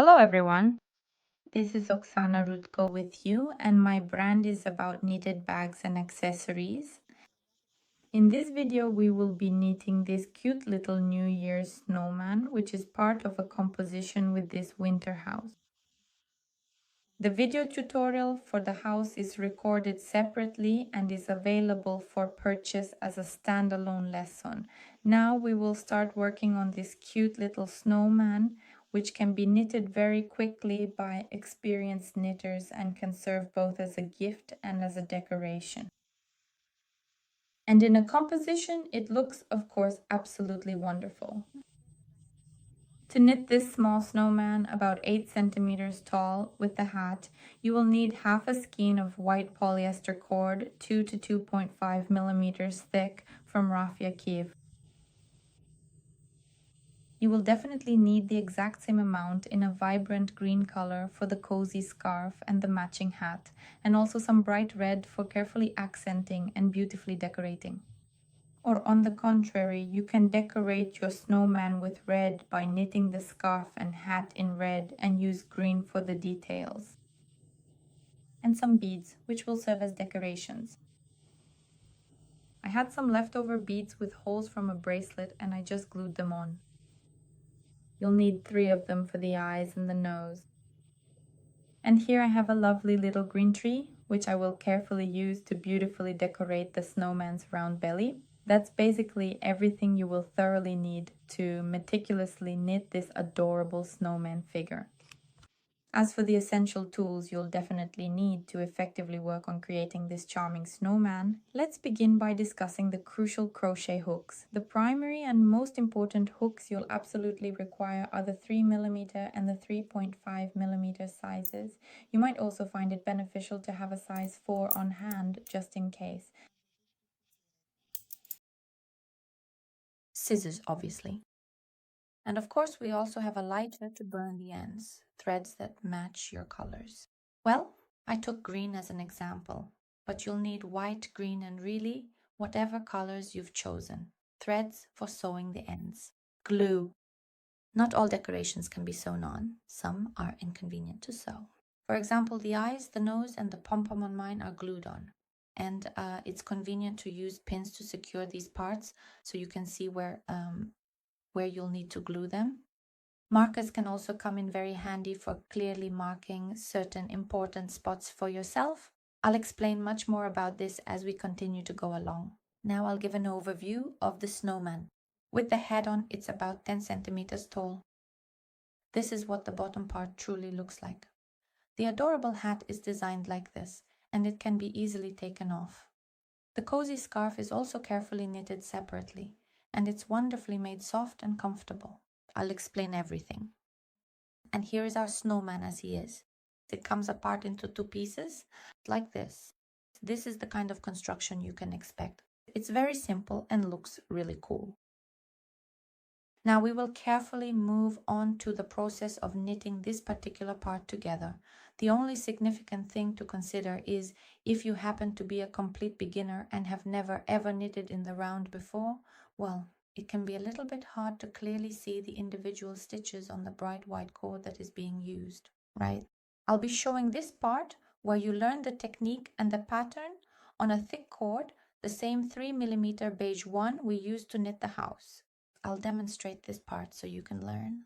Hello, everyone. This is Oksana Rutko with you, and my brand is about knitted bags and accessories. In this video, we will be knitting this cute little New Year's snowman, which is part of a composition with this winter house. The video tutorial for the house is recorded separately and is available for purchase as a standalone lesson. Now we will start working on this cute little snowman, which can be knitted very quickly by experienced knitters and can serve both as a gift and as a decoration. And in a composition, it looks, of course, absolutely wonderful. To knit this small snowman about 8 centimeters tall with the hat, you will need half a skein of white polyester cord, 2 to 2.5 millimeters thick from Raffia Kiev. You will definitely need the exact same amount in a vibrant green color for the cozy scarf and the matching hat, and also some bright red for carefully accenting and beautifully decorating. Or on the contrary, you can decorate your snowman with red by knitting the scarf and hat in red and use green for the details. And some beads, which will serve as decorations. I had some leftover beads with holes from a bracelet and I just glued them on. You'll need 3 of them for the eyes and the nose. And here I have a lovely little green tree, which I will carefully use to beautifully decorate the snowman's round belly. That's basically everything you will thoroughly need to meticulously knit this adorable snowman figure. As for the essential tools you'll definitely need to effectively work on creating this charming snowman, let's begin by discussing the crucial crochet hooks. The primary and most important hooks you'll absolutely require are the 3mm and the 3.5mm sizes. You might also find it beneficial to have a size 4 on hand just in case. Scissors, obviously. And of course, we also have a lighter to burn the ends, threads that match your colors. Well, I took green as an example, but you'll need white, green, and really whatever colors you've chosen. Threads for sewing the ends. Glue. Not all decorations can be sewn on. Some are inconvenient to sew. For example, the eyes, the nose, and the pom-pom on mine are glued on. And it's convenient to use pins to secure these parts so you can see where you'll need to glue them. Markers can also come in very handy for clearly marking certain important spots for yourself. I'll explain much more about this as we continue to go along. Now I'll give an overview of the snowman. With the head on, it's about 10 centimeters tall. This is what the bottom part truly looks like. The adorable hat is designed like this, and it can be easily taken off. The cozy scarf is also carefully knitted separately, and it's wonderfully made soft and comfortable. I'll explain everything. And here is our snowman as he is. It comes apart into 2 pieces, like this. This is the kind of construction you can expect. It's very simple and looks really cool. Now we will carefully move on to the process of knitting this particular part together. The only significant thing to consider is if you happen to be a complete beginner and have never ever knitted in the round before, well, it can be a little bit hard to clearly see the individual stitches on the bright white cord that is being used, right? I'll be showing this part where you learn the technique and the pattern on a thick cord, the same 3mm beige one we used to knit the house. I'll demonstrate this part so you can learn.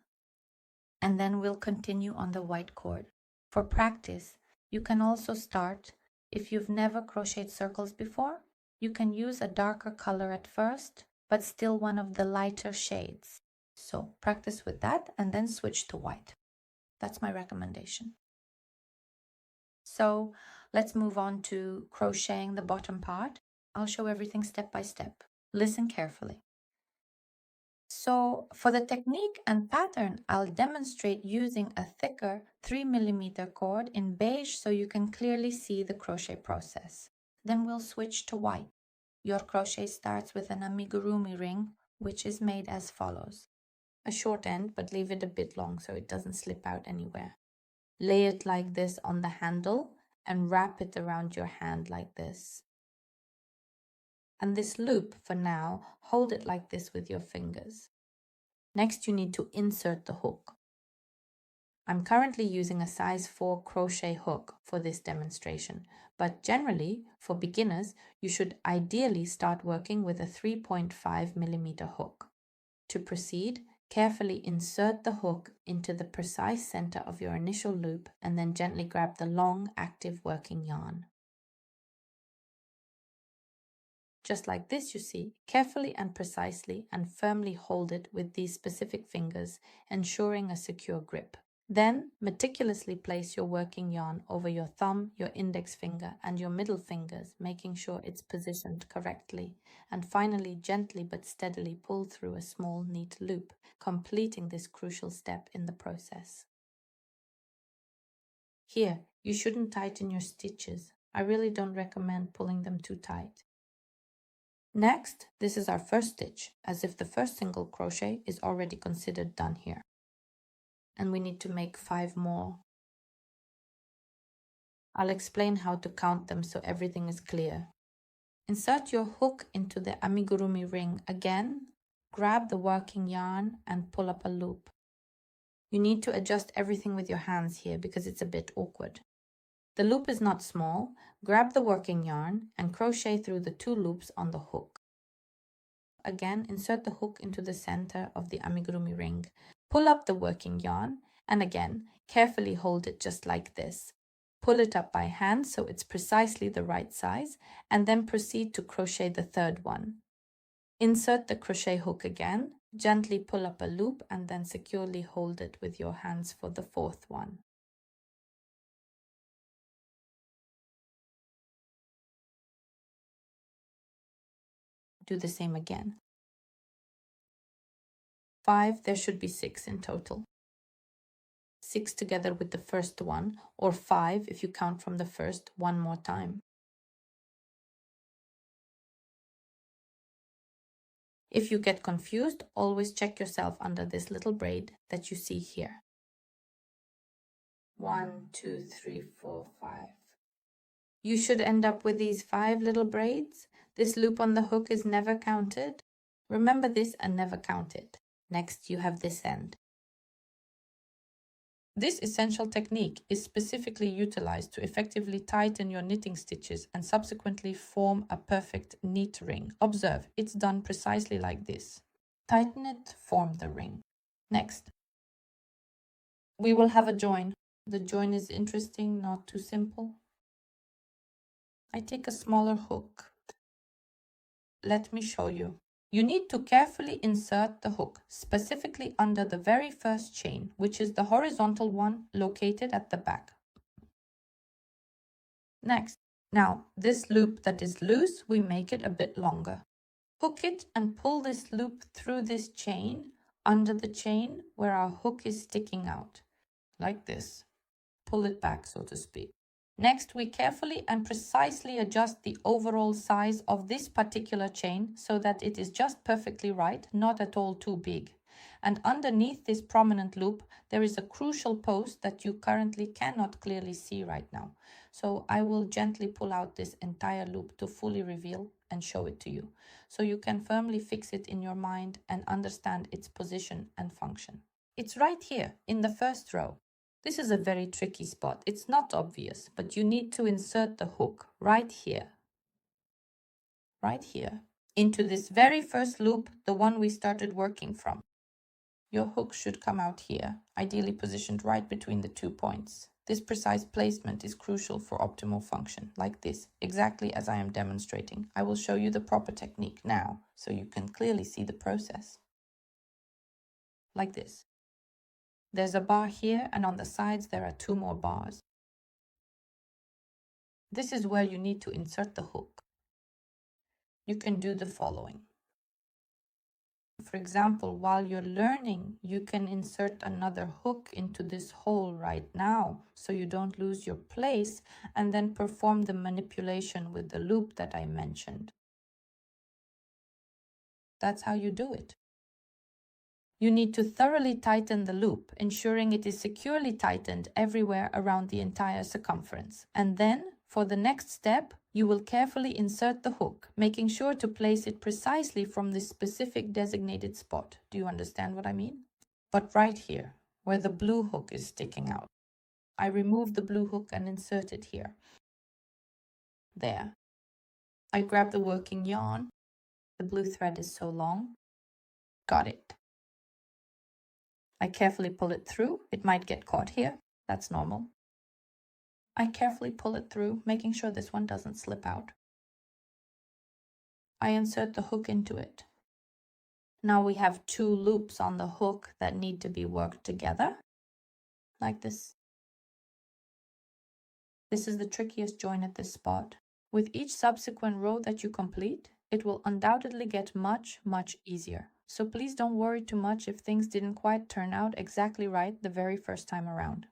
And then we'll continue on the white cord. For practice, you can also start, if you've never crocheted circles before, you can use a darker color at first, but still one of the lighter shades. So practice with that and then switch to white. That's my recommendation. So let's move on to crocheting the bottom part. I'll show everything step by step. Listen carefully. So for the technique and pattern, I'll demonstrate using a thicker 3mm cord in beige so you can clearly see the crochet process. Then we'll switch to white. Your crochet starts with an amigurumi ring, which is made as follows. A short end, but leave it a bit long so it doesn't slip out anywhere. Lay it like this on the handle and wrap it around your hand like this. And this loop, for now, hold it like this with your fingers. Next, you need to insert the hook. I'm currently using a size 4 crochet hook for this demonstration, but generally, for beginners, you should ideally start working with a 3.5mm hook. To proceed, carefully insert the hook into the precise center of your initial loop and then gently grab the long, active working yarn. Just like this, you see, carefully and precisely and firmly hold it with these specific fingers, ensuring a secure grip. Then, meticulously place your working yarn over your thumb, your index finger, and your middle fingers, making sure it's positioned correctly. And finally, gently but steadily pull through a small, neat loop, completing this crucial step in the process. Here, you shouldn't tighten your stitches. I really don't recommend pulling them too tight. Next, this is our first stitch, as if the first single crochet is already considered done here. And we need to make 5 more. I'll explain how to count them so everything is clear. Insert your hook into the amigurumi ring again, grab the working yarn and pull up a loop. You need to adjust everything with your hands here because it's a bit awkward. The loop is not small. Grab the working yarn and crochet through the 2 loops on the hook. Again, insert the hook into the center of the amigurumi ring. Pull up the working yarn and again, carefully hold it just like this. Pull it up by hand so it's precisely the right size and then proceed to crochet the 3rd one. Insert the crochet hook again, gently pull up a loop and then securely hold it with your hands for the 4th one. Do the same again. 5, there should be 6 in total. 6 together with the first one, or 5 if you count from the first one more time. If you get confused, always check yourself under this little braid that you see here. 1, 2, 3, 4, 5. You should end up with these 5 little braids. This loop on the hook is never counted. Remember this and never count it. Next, you have this end. This essential technique is specifically utilized to effectively tighten your knitting stitches and subsequently form a perfect neat ring. Observe, it's done precisely like this. Tighten it, form the ring. Next, we will have a join. The join is interesting, not too simple. I take a smaller hook. Let me show you. You need to carefully insert the hook, specifically under the very first chain, which is the horizontal one located at the back. Next, now this loop that is loose, we make it a bit longer. Hook it and pull this loop through this chain, under the chain where our hook is sticking out, like this. Pull it back, so to speak. Next, we carefully and precisely adjust the overall size of this particular chain so that it is just perfectly right, not at all too big. And underneath this prominent loop, there is a crucial post that you currently cannot clearly see right now. So I will gently pull out this entire loop to fully reveal and show it to you, so you can firmly fix it in your mind and understand its position and function. It's right here in the first row. This is a very tricky spot. It's not obvious, but you need to insert the hook right here, into this very first loop, the one we started working from. Your hook should come out here, ideally positioned right between the 2 points. This precise placement is crucial for optimal function, like this, exactly as I am demonstrating. I will show you the proper technique now, so you can clearly see the process. Like this. There's a bar here, and on the sides there are 2 more bars. This is where you need to insert the hook. You can do the following. For example, while you're learning, you can insert another hook into this hole right now, so you don't lose your place, and then perform the manipulation with the loop that I mentioned. That's how you do it. You need to thoroughly tighten the loop, ensuring it is securely tightened everywhere around the entire circumference. And then, for the next step, you will carefully insert the hook, making sure to place it precisely from this specific designated spot. Do you understand what I mean? But right here. where the blue hook is sticking out. I remove the blue hook and insert it here. There. I grab the working yarn. The blue thread is so long. Got it. I carefully pull it through. It might get caught here. That's normal. I carefully pull it through, making sure this one doesn't slip out. I insert the hook into it. Now we have 2 loops on the hook that need to be worked together, like this. This is the trickiest join at this spot. With each subsequent row that you complete, it will undoubtedly get much, much easier. So please don't worry too much if things didn't quite turn out exactly right the very first time around.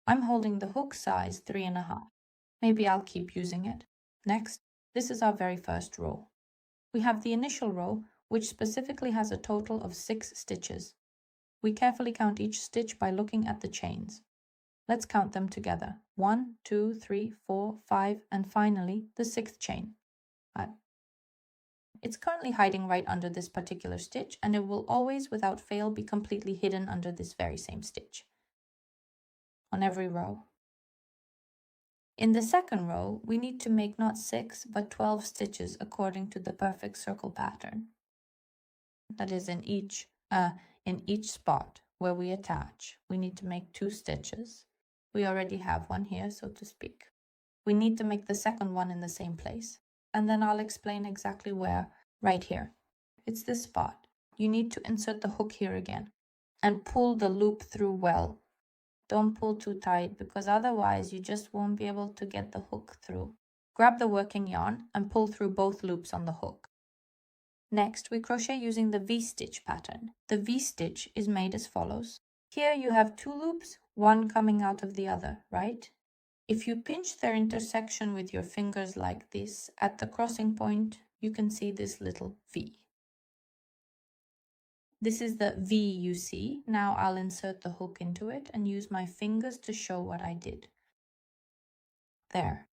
I'm holding the hook size 3.5. Maybe I'll keep using it. Next, this is our very first row. We have the initial row, which specifically has a total of 6 stitches. We carefully count each stitch by looking at the chains. Let's count them together. 1, 2, 3, 4, 5, and finally the 6th chain. It's currently hiding right under this particular stitch, and it will always, without fail, be completely hidden under this very same stitch on every row. In the second row, we need to make not 6 but 12 stitches according to the perfect circle pattern. That is, in each spot where we attach, we need to make 2 stitches. We already have one here, so to speak. We need to make the second one in the same place, and then I'll explain exactly where, right here. It's this spot. You need to insert the hook here again and pull the loop through well. Don't pull too tight because otherwise you just won't be able to get the hook through. Grab the working yarn and pull through both loops on the hook. Next, we crochet using the V-stitch pattern. The V-stitch is made as follows. Here you have 2 loops, one coming out of the other, right? If you pinch their intersection with your fingers like this, at the crossing point, you can see this little V. This is the V you see. Now I'll insert the hook into it and use my fingers to show what I did. There.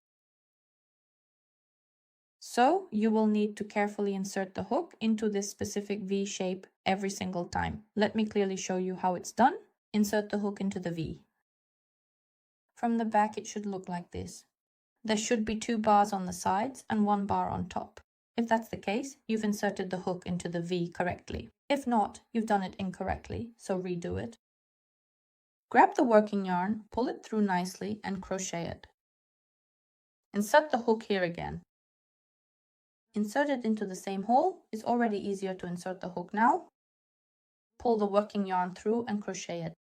So you will need to carefully insert the hook into this specific V shape every single time. Let me clearly show you how it's done. Insert the hook into the V. From the back it should look like this. There should be 2 bars on the sides and 1 bar on top. If that's the case, you've inserted the hook into the V correctly. If not, you've done it incorrectly, so redo it. Grab the working yarn, pull it through nicely and crochet it. Insert the hook here again. Insert it into the same hole. It's already easier to insert the hook now. Pull the working yarn through and crochet it.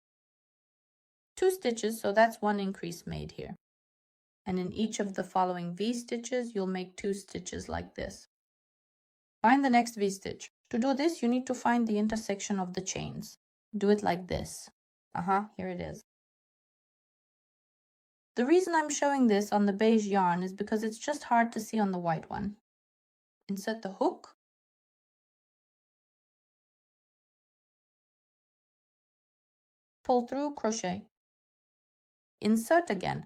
2 stitches, so that's 1 increase made here. And in each of the following V stitches, you'll make 2 stitches like this. Find the next V stitch. To do this, you need to find the intersection of the chains. Do it like this. Here it is. The reason I'm showing this on the beige yarn is because it's just hard to see on the white one. Insert the hook. Pull through, crochet. Insert again.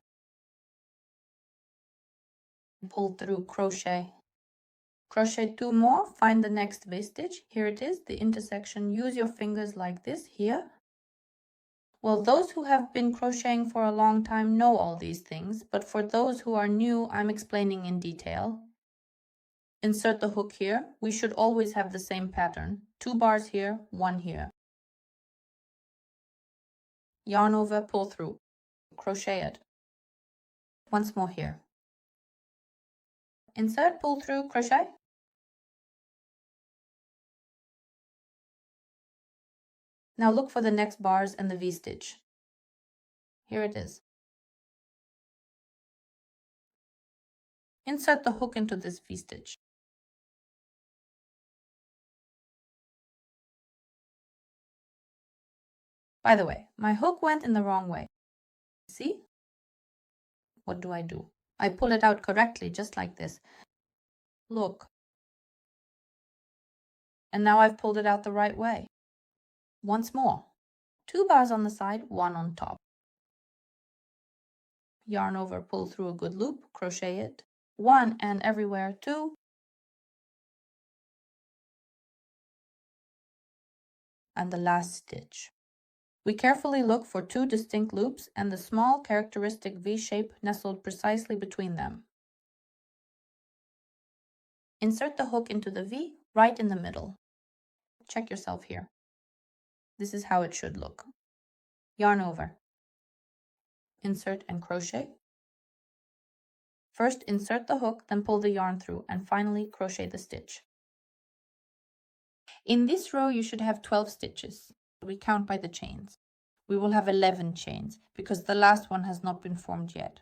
Pull through, crochet. Crochet 2 more, find the next V-stitch. Here it is, the intersection. Use your fingers like this here. Well, those who have been crocheting for a long time know all these things, but for those who are new, I'm explaining in detail. Insert the hook here. We should always have the same pattern. 2 bars here, 1 here. Yarn over, pull through. Crochet it. Once more here. Insert, pull through, crochet. Now look for the next bars and the V-stitch. Here it is. Insert the hook into this V-stitch. By the way, my hook went in the wrong way. See? What do? I pull it out correctly, just like this. Look. And now I've pulled it out the right way. Once more. 2 bars on the side, 1 on top. Yarn over, pull through a good loop, crochet it. 1 and everywhere 2. And the last stitch. We carefully look for two distinct loops and the small characteristic V shape nestled precisely between them. Insert the hook into the V right in the middle. Check yourself here. This is how it should look. Yarn over. Insert and crochet. First insert the hook, then pull the yarn through, and finally crochet the stitch. In this row you should have 12 stitches. We count by the chains. We will have 11 chains because the last one has not been formed yet.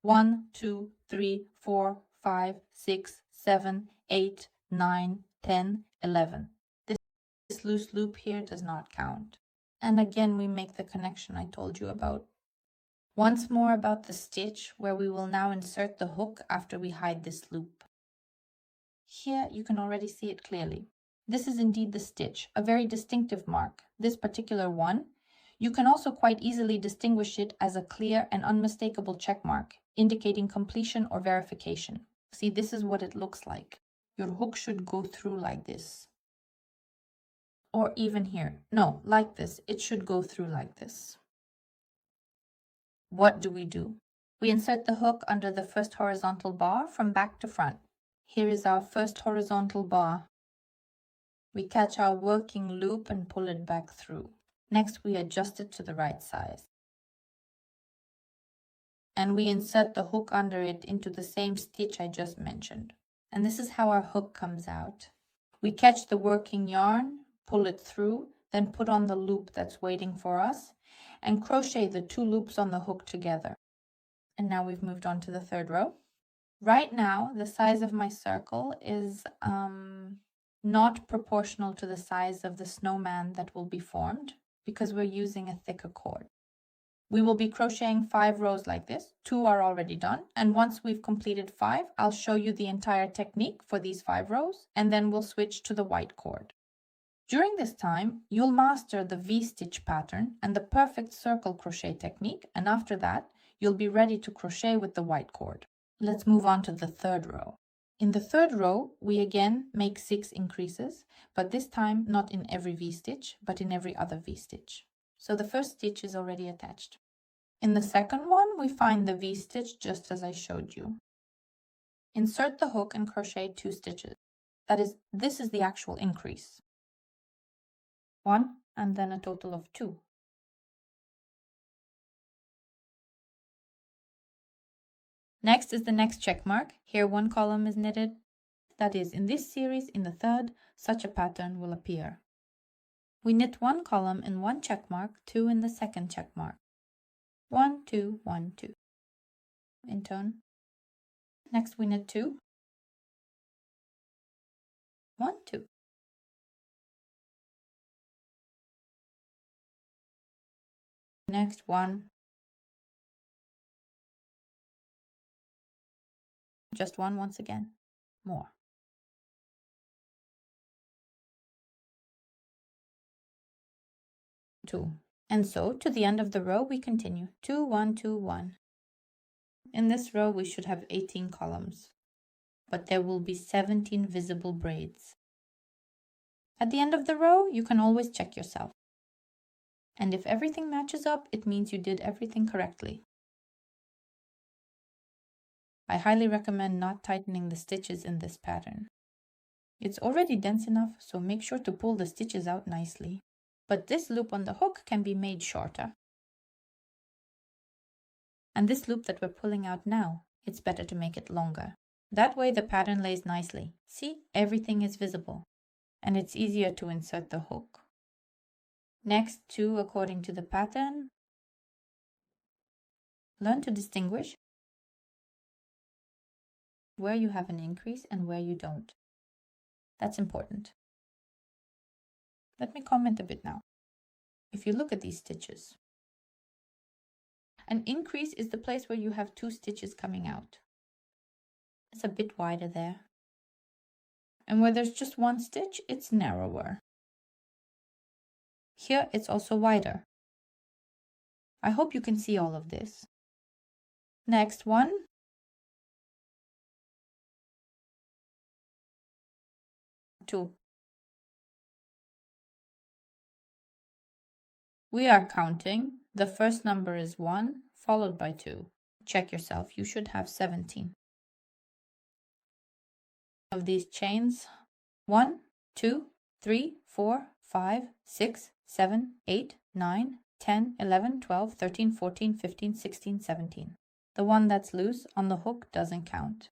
1, 2, 3, 4, 5, 6, 7, 8, 9, 10, 11. This loose loop here does not count. And again we make the connection I told you about. Once more about the stitch where we will now insert the hook after we hide this loop. Here you can already see it clearly. This is indeed the stitch, a very distinctive mark, this particular one. You can also quite easily distinguish it as a clear and unmistakable check mark, indicating completion or verification. See, this is what it looks like. Your hook should go through like this. Or even here. No, like this. It should go through like this. What do? We insert the hook under the first horizontal bar from back to front. Here is our first horizontal bar. We catch our working loop and pull it back through. Next, we adjust it to the right size. And we insert the hook under it into the same stitch I just mentioned. And this is how our hook comes out. We catch the working yarn, pull it through, then put on the loop that's waiting for us, and crochet the two loops on the hook together. And now we've moved on to the third row. Right now, the size of my circle is not proportional to the size of the snowman that will be formed because we're using a thicker cord. We will be crocheting 5 rows like this. 2 are already done. And once we've completed 5, I'll show you the entire technique for these 5 rows, and then we'll switch to the white cord. During this time, you'll master the V-stitch pattern and the perfect circle crochet technique, and after that, you'll be ready to crochet with the white cord. Let's move on to the third row. In the third row, we again make 6 increases, but this time not in every V-stitch, but in every other V-stitch. So the first stitch is already attached. In the second one, we find the V-stitch just as I showed you. Insert the hook and crochet 2 stitches. That is, this is the actual increase. 1 and then a total of 2. Next is the next check mark. Here 1 column is knitted. That is, in this series, in the third, such a pattern will appear. We knit 1 column in 1 check mark, 2 in the second check mark. 1, 2, 1, 2. In turn. Next we knit 2. 1, 2. Next 1. Just 1 once again. More. 2. And so to the end of the row we continue. 2, 1, 2, 1. In this row we should have 18 columns, but there will be 17 visible braids. At the end of the row you can always check yourself. And if everything matches up, it means you did everything correctly. I highly recommend not tightening the stitches in this pattern. It's already dense enough, so make sure to pull the stitches out nicely. But this loop on the hook can be made shorter. And this loop that we're pulling out now, it's better to make it longer. That way the pattern lays nicely. See, everything is visible. And it's easier to insert the hook. Next, 2 according to the pattern. Learn to distinguish where you have an increase and where you don't. That's important. Let me comment a bit now. If you look at these stitches, an increase is the place where you have 2 stitches coming out. It's a bit wider there. And where there's just 1 stitch, it's narrower. Here it's also wider. I hope you can see all of this. Next one. Two. We are counting. The first number is 1, followed by 2. Check yourself, you should have 17 of these chains. 1, 2, 3, 4, 5, 6, 7, 8, 9, 10, 11, 12, 13, 14, 15, 16, 17. The one that's loose on the hook doesn't count.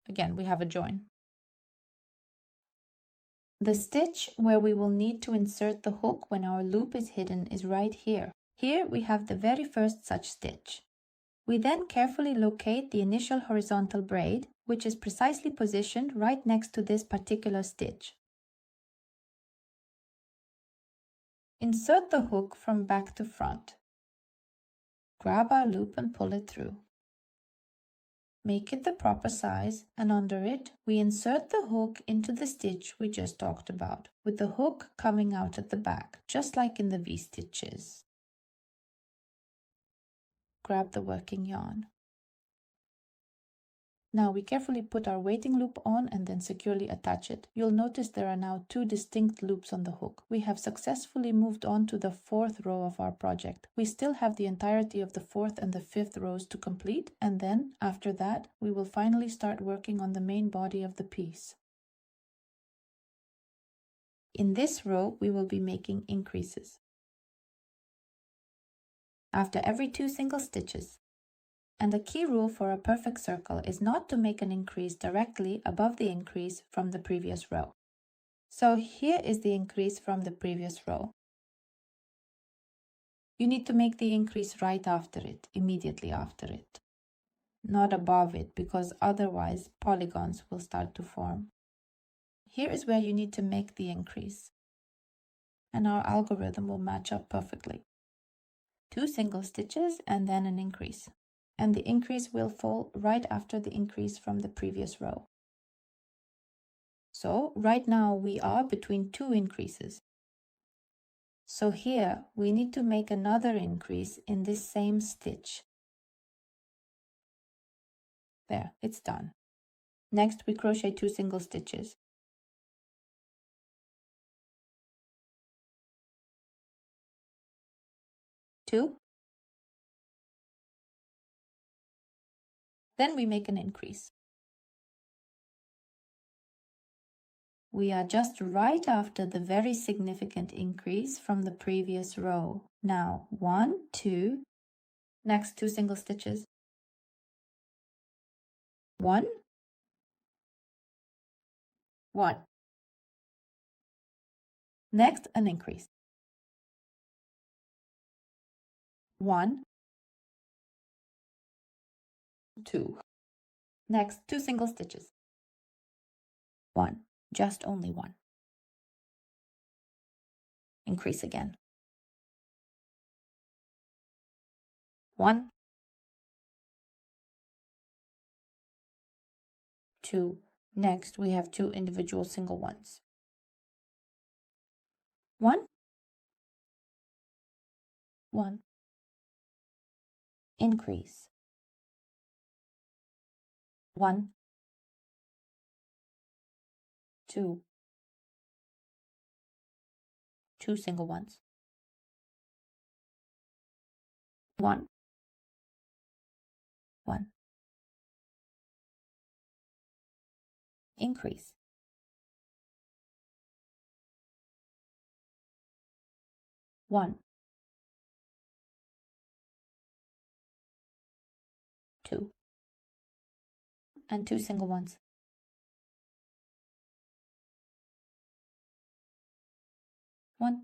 Again, we have a join. The stitch where we will need to insert the hook when our loop is hidden is right here. Here we have the very first such stitch. We then carefully locate the initial horizontal braid, which is precisely positioned right next to this particular stitch. Insert the hook from back to front. Grab our loop and pull it through. Make it the proper size, and under it, we insert the hook into the stitch we just talked about, with the hook coming out at the back, just like in the V-stitches. Grab the working yarn. Now we carefully put our waiting loop on and then securely attach it. You'll notice there are now 2 distinct loops on the hook. We have successfully moved on to the 4th row of our project. We still have the entirety of the 4th and the 5th rows to complete, and then, after that, we will finally start working on the main body of the piece. In this row, we will be making increases. After every 2 single stitches. And a key rule for a perfect circle is not to make an increase directly above the increase from the previous row. So here is the increase from the previous row. You need to make the increase right after it, immediately after it, not above it, because otherwise polygons will start to form. Here is where you need to make the increase, and our algorithm will match up perfectly. 2 single stitches and then an increase. And the increase will fall right after the increase from the previous row. So right now we are between 2 increases. So here we need to make another increase in this same stitch. There, it's done. Next we crochet 2 single stitches. Two. Then we make an increase. We are just right after the very significant increase from the previous row. Now 1, 2, next 2 single stitches. 1, 1. Next an increase. 1, 2. Next 2 single stitches. 1, just only 1. Increase again. 1, 2. Next we have 2 individual single ones. 1, 1. Increase. 1, 2. 2 single ones. 1, 1. Increase. 1, 2. And 2 single ones. 1,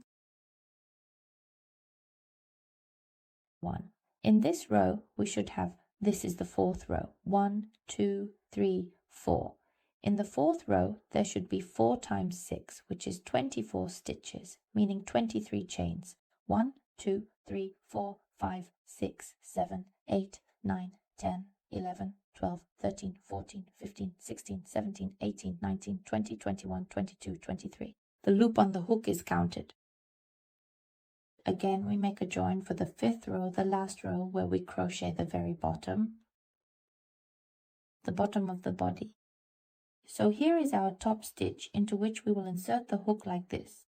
1. In this row, we should have, this is the 4th row, 1, 2, 3, 4. In the 4th row, there should be 4 times 6, which is 24 stitches, meaning 23 chains. 1, 2, 3, 4, 5, 6, 7, 8, 9, 10, 11, 12, 13, 14, 15, 16, 17, 18, 19, 20, 21, 22, 23. The loop on the hook is counted. Again, we make a join for the 5th row, the last row, where we crochet the very bottom, the bottom of the body. So here is our top stitch into which we will insert the hook like this.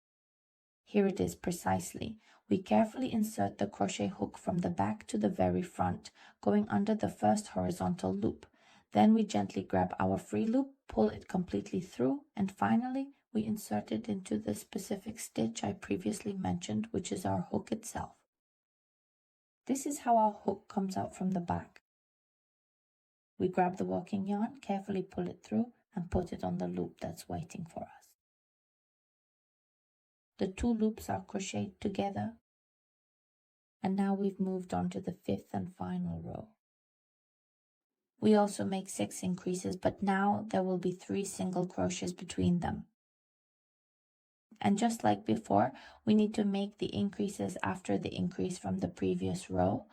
Here it is precisely. We carefully insert the crochet hook from the back to the very front, going under the first horizontal loop. Then we gently grab our free loop, pull it completely through, and finally we insert it into the specific stitch I previously mentioned, which is our hook itself. This is how our hook comes out from the back. We grab the working yarn, carefully pull it through, and put it on the loop that's waiting for us. The two loops are crocheted together, and now we've moved on to the fifth and final row. We also make 6 increases, but now there will be 3 single crochets between them. And just like before, we need to make the increases after the increase from the previous row.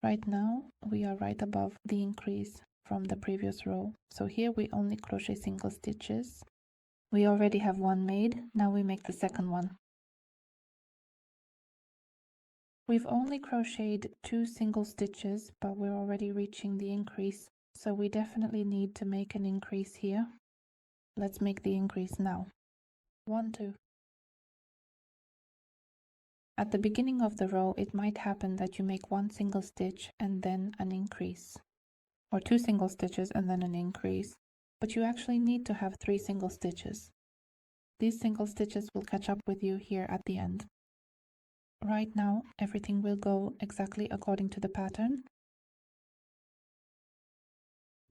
Right now, we are right above the increase from the previous row. So here we only crochet single stitches. We already have one made, now we make the second one. We've only crocheted 2 single stitches, but we're already reaching the increase. So we definitely need to make an increase here. Let's make the increase now. 1, 2. At the beginning of the row, it might happen that you make 1 single stitch and then an increase, or 2 single stitches and then an increase, but you actually need to have 3 single stitches. These single stitches will catch up with you here at the end. Right now, everything will go exactly according to the pattern.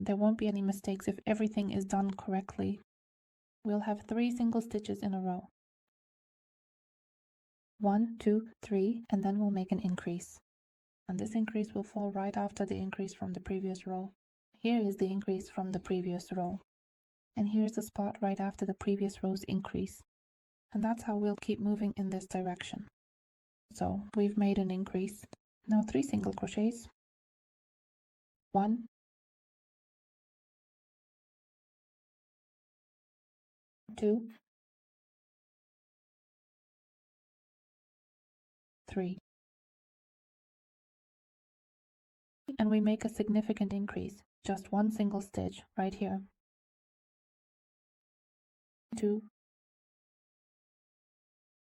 There won't be any mistakes if everything is done correctly. We'll have 3 single stitches in a row. 1, 2, 3, and then we'll make an increase. And this increase will fall right after the increase from the previous row. Here is the increase from the previous row. And here's the spot right after the previous row's increase. And that's how we'll keep moving in this direction. So we've made an increase. Now 3 single crochets. 1, 2, 3. And we make a significant increase, just 1 single stitch right here. 2,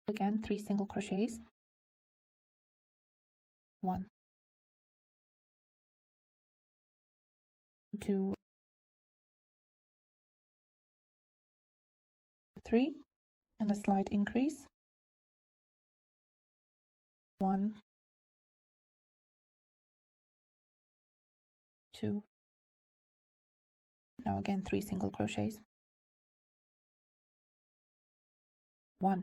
again 3 single crochets. 1, 2, 3, and a slight increase. 1, 2. Now again 3 single crochets. 1,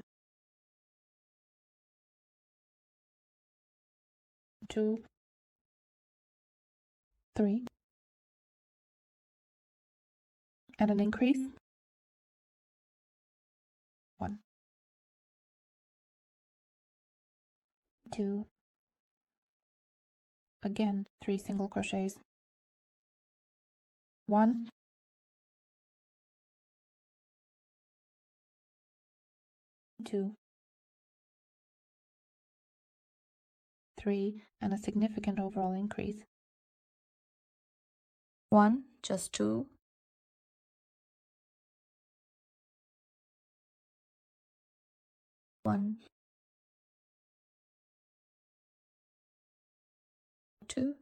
2, 3, and an increase. 1, 2, again 3 single crochets. 1, 2, 3, and a significant overall increase. 1, just 2, 1, 2,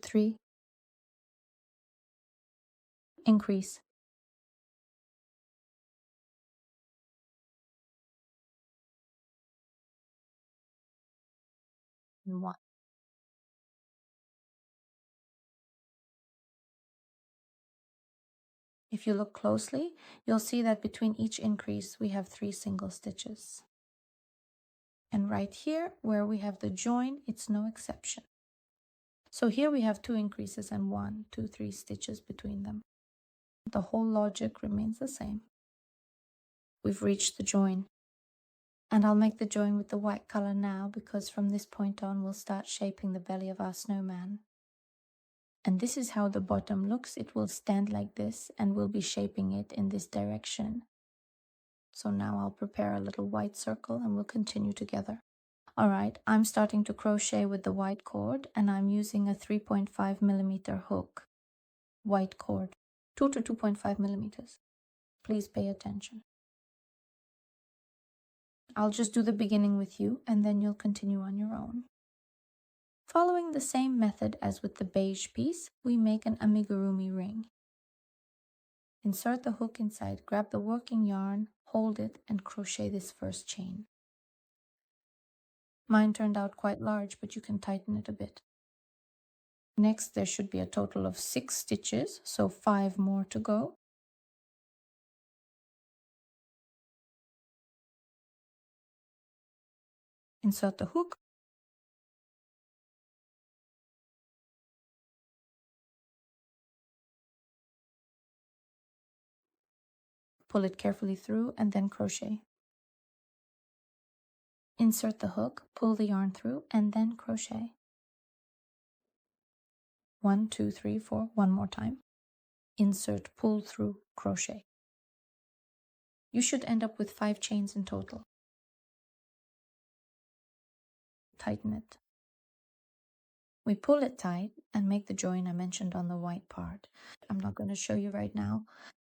3, increase. 1. If you look closely, you'll see that between each increase we have 3 single stitches. And right here, where we have the join, it's no exception. So here we have 2 increases and 1, 2, 3 stitches between them. The whole logic remains the same. We've reached the join. And I'll make the join with the white color now, because from this point on we'll start shaping the belly of our snowman. And this is how the bottom looks. It will stand like this, and we'll be shaping it in this direction. So now I'll prepare a little white circle and we'll continue together. Alright, I'm starting to crochet with the white cord, and I'm using a 3.5 millimeter hook. White cord, 2 to 2.5 millimeters. Please pay attention. I'll just do the beginning with you and then you'll continue on your own. Following the same method as with the beige piece, we make an amigurumi ring. Insert the hook inside, grab the working yarn, hold it, and crochet this first chain. Mine turned out quite large, but you can tighten it a bit. Next, there should be a total of 6 stitches, so 5 more to go. Insert the hook. Pull it carefully through and then crochet. Insert the hook, pull the yarn through, and then crochet. 1, 2, 3, 4, one more time. Insert, pull through, crochet. You should end up with 5 chains in total. Tighten it. We pull it tight and make the join I mentioned on the white part. I'm not going to show you right now.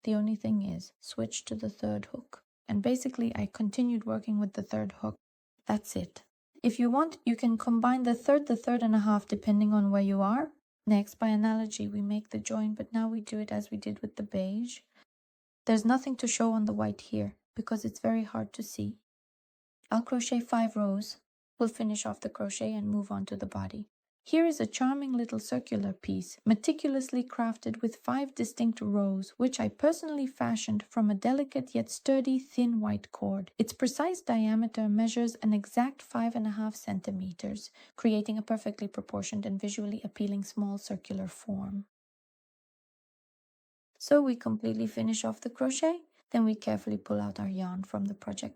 The only thing is, switch to the third hook. And basically, I continued working with the third hook. That's it. If you want, you can combine the third and a half, depending on where you are. Next, by analogy, we make the join, but now we do it as we did with the beige. There's nothing to show on the white here, because it's very hard to see. I'll crochet 5 rows. We'll finish off the crochet and move on to the body. Here is a charming little circular piece, meticulously crafted with 5 distinct rows, which I personally fashioned from a delicate yet sturdy thin white cord. Its precise diameter measures an exact 5.5 centimeters, creating a perfectly proportioned and visually appealing small circular form. So we completely finish off the crochet, then we carefully pull out our yarn from the project.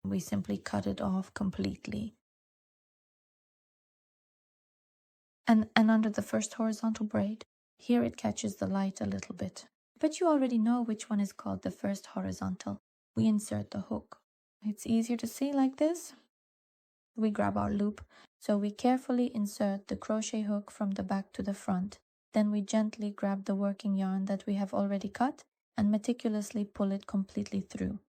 We simply cut it off completely. And under the first horizontal braid, here it catches the light a little bit. But you already know which one is called the first horizontal. We insert the hook. It's easier to see like this. We grab our loop, so we carefully insert the crochet hook from the back to the front. Then we gently grab the working yarn that we have already cut and meticulously pull it completely through.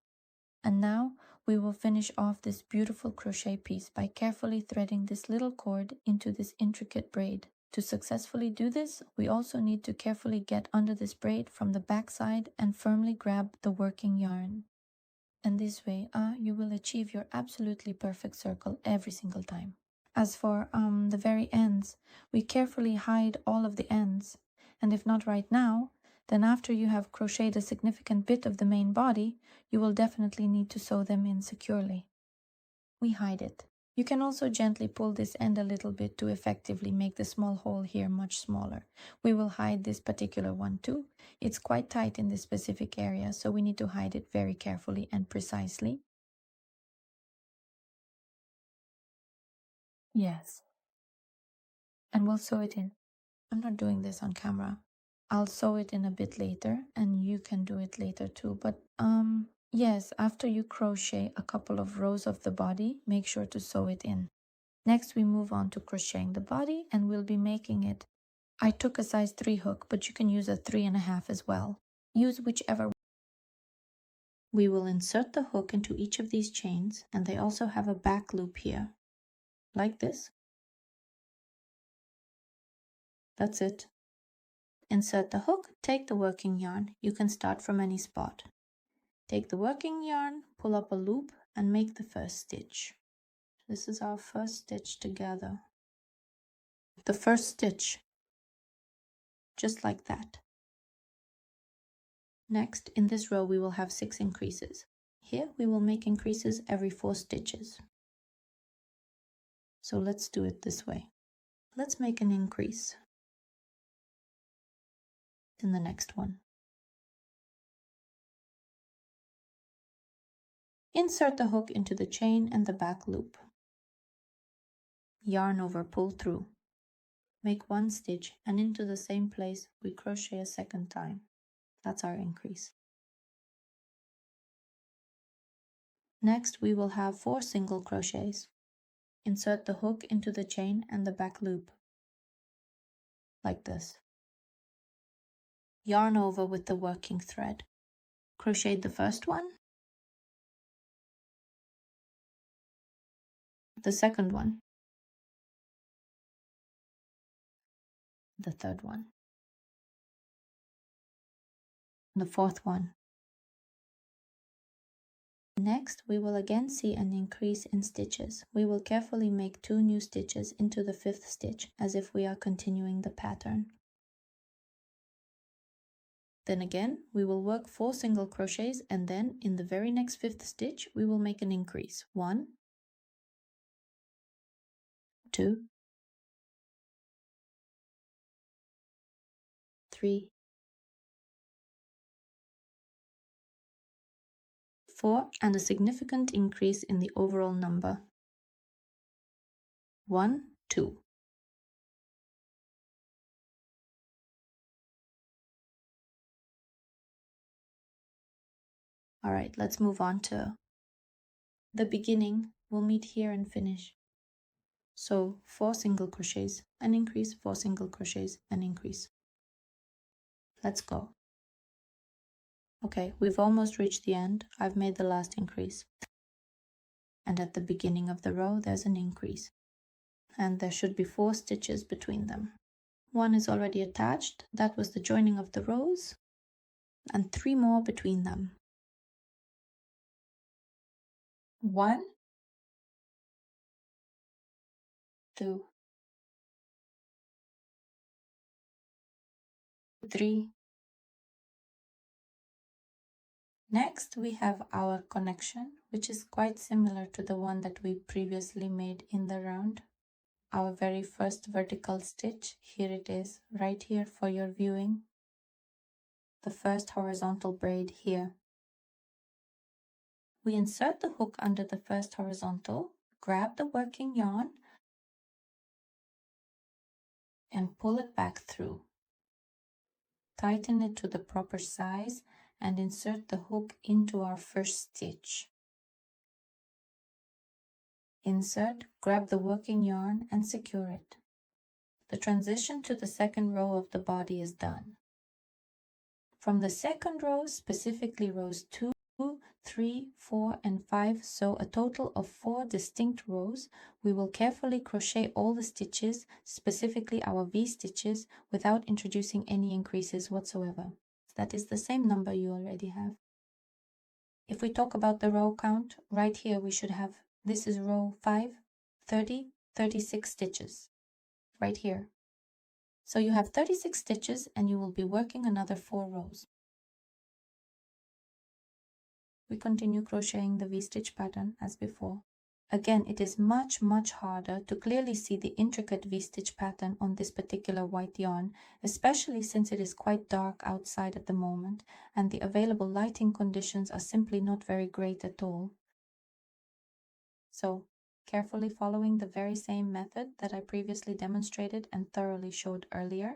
And now we will finish off this beautiful crochet piece by carefully threading this little cord into this intricate braid. To successfully do this, we also need to carefully get under this braid from the back side and firmly grab the working yarn. And this way, you will achieve your absolutely perfect circle every single time. As for the very ends, we carefully hide all of the ends. And if not right now, then after you have crocheted a significant bit of the main body, you will definitely need to sew them in securely. We hide it. You can also gently pull this end a little bit to effectively make the small hole here much smaller. We will hide this particular one too. It's quite tight in this specific area, so we need to hide it very carefully and precisely. Yes. And we'll sew it in. I'm not doing this on camera. I'll sew it in a bit later and you can do it later too. But yes, after you crochet a couple of rows of the body, make sure to sew it in. Next, we move on to crocheting the body and we'll be making it. I took a size 3 hook, but you can use a 3.5 as well. Use whichever. We will insert the hook into each of these chains and they also have a back loop here, like this. That's it. Insert the hook, take the working yarn. You can start from any spot. Take the working yarn, pull up a loop, and make the first stitch. This is our first stitch together. The first stitch, just like that. Next, in this row, we will have 6 increases. Here, we will make increases every 4 stitches. So let's do it this way. Let's make an increase in the next one. Insert the hook into the chain and the back loop. Yarn over, pull through. Make 1 stitch and into the same place we crochet a second time. That's our increase. Next, we will have 4 single crochets. Insert the hook into the chain and the back loop, like this. Yarn over with the working thread. Crochet the first one, The second one, the third one, the fourth one. Next, we will again see an increase in stitches. We will carefully make 2 new stitches into the 5th stitch as if we are continuing the pattern. Then again, we will work 4 single crochets, and then in the very next 5th stitch, we will make an increase. 1, 2, 3, 4, and a significant increase in the overall number. 1, 2. All right, let's move on to the beginning. We'll meet here and finish. So 4 single crochets, an increase, 4 single crochets, an increase. Let's go. Okay, we've almost reached the end. I've made the last increase. And at the beginning of the row, there's an increase. And there should be 4 stitches between them. 1 is already attached. That was the joining of the rows. And 3 more between them. 1, 2, 3. Next, we have our connection, which is quite similar to the one that we previously made in the round. Our very first vertical stitch, here it is, right here for your viewing. The first horizontal braid here. We insert the hook under the first horizontal, grab the working yarn, and pull it back through. Tighten it to the proper size and insert the hook into our first stitch. Insert, grab the working yarn and secure it. The transition to the second row of the body is done. From the second row, specifically rows 2, 3, 4, and 5, so a total of 4 distinct rows, we will carefully crochet all the stitches, specifically our V stitches, without introducing any increases whatsoever. That is the same number you already have. If we talk about the row count, right here we should have, this is row 5, 30, 36 stitches, right here. So you have 36 stitches and you will be working another 4 rows. We continue crocheting the V-stitch pattern as before. Again, it is much harder to clearly see the intricate V-stitch pattern on this particular white yarn, especially since it is quite dark outside at the moment and the available lighting conditions are simply not very great at all. So, carefully following the very same method that I previously demonstrated and thoroughly showed earlier,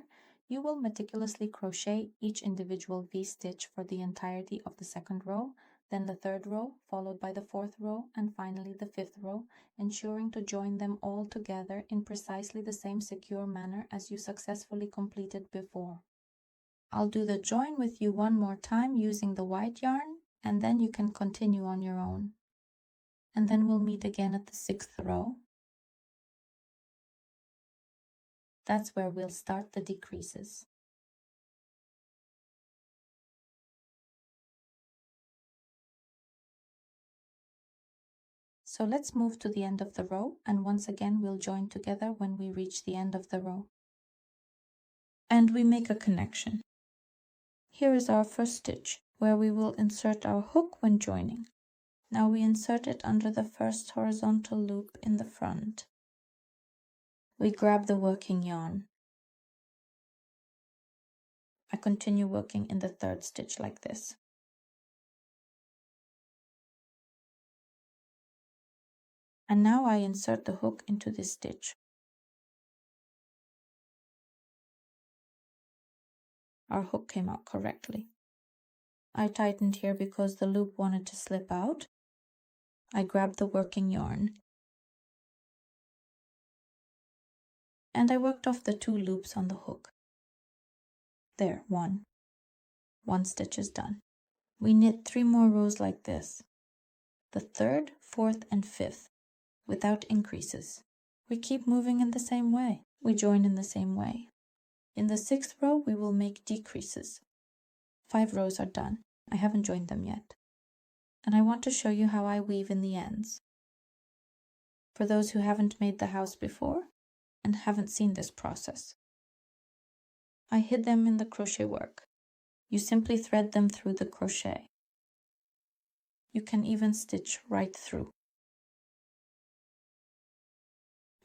you will meticulously crochet each individual V-stitch for the entirety of the second row, then the third row, followed by the fourth row, and finally the fifth row, ensuring to join them all together in precisely the same secure manner as you successfully completed before. I'll do the join with you one more time using the white yarn, and then you can continue on your own. And then we'll meet again at the 6th row. That's where we'll start the decreases. So let's move to the end of the row, and once again we'll join together when we reach the end of the row. And we make a connection. Here is our first stitch, where we will insert our hook when joining. Now we insert it under the first horizontal loop in the front. We grab the working yarn. I continue working in the third stitch like this. And now I insert the hook into this stitch. Our hook came out correctly. I tightened here because the loop wanted to slip out. I grabbed the working yarn. And I worked off the 2 loops on the hook. There, one. 1 stitch is done. We knit 3 more rows like this. The 3rd, 4th, and 5th. without increases. We keep moving in the same way. We join in the same way. In the 6th row, we will make decreases. 5 rows are done. I haven't joined them yet. And I want to show you how I weave in the ends. For those who haven't made the house before and haven't seen this process, I hid them in the crochet work. You simply thread them through the crochet. You can even stitch right through.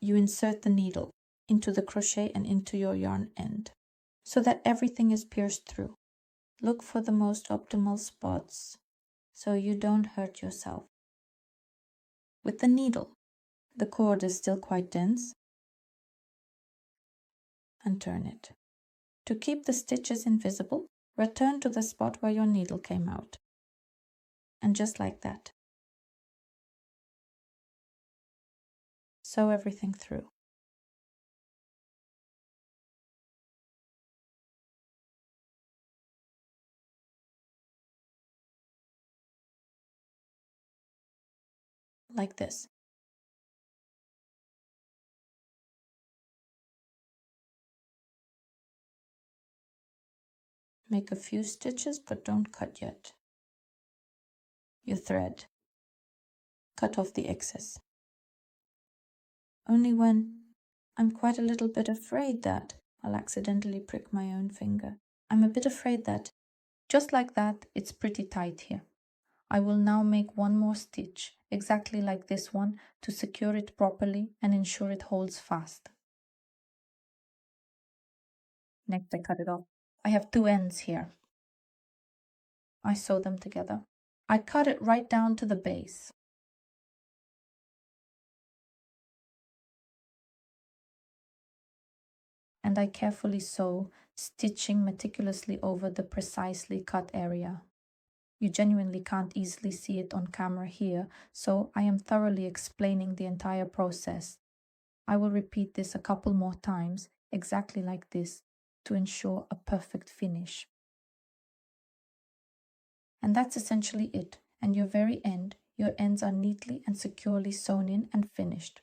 You insert the needle into the crochet and into your yarn end so that everything is pierced through. Look for the most optimal spots so you don't hurt yourself. With the needle, the cord is still quite dense, and turn it. To keep the stitches invisible, return to the spot where your needle came out. And just like that, sew everything through. Like this. Make a few stitches, but don't cut yet. Your thread. Cut off the excess. Only when I'm quite a little bit afraid that I'll accidentally prick my own finger. I'm a bit afraid that, just like that, it's pretty tight here. I will now make one more stitch, exactly like this one, to secure it properly and ensure it holds fast. Next, I cut it off. I have 2 ends here. I sew them together. I cut it right down to the base. And I carefully sew, stitching meticulously over the precisely cut area. You genuinely can't easily see it on camera here, so I am thoroughly explaining the entire process. I will repeat this a couple more times, exactly like this, to ensure a perfect finish. And that's essentially it. And your very end, your ends are neatly and securely sewn in and finished.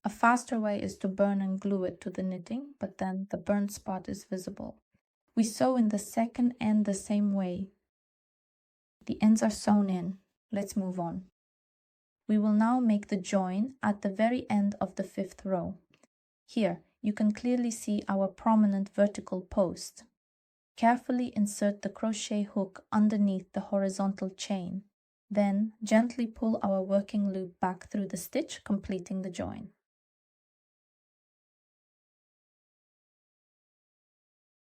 A faster way is to burn and glue it to the knitting, but then the burnt spot is visible. We sew in the second end the same way. The ends are sewn in. Let's move on. We will now make the join at the very end of the 5th row. Here, you can clearly see our prominent vertical post. Carefully insert the crochet hook underneath the horizontal chain. Then gently pull our working loop back through the stitch, completing the join.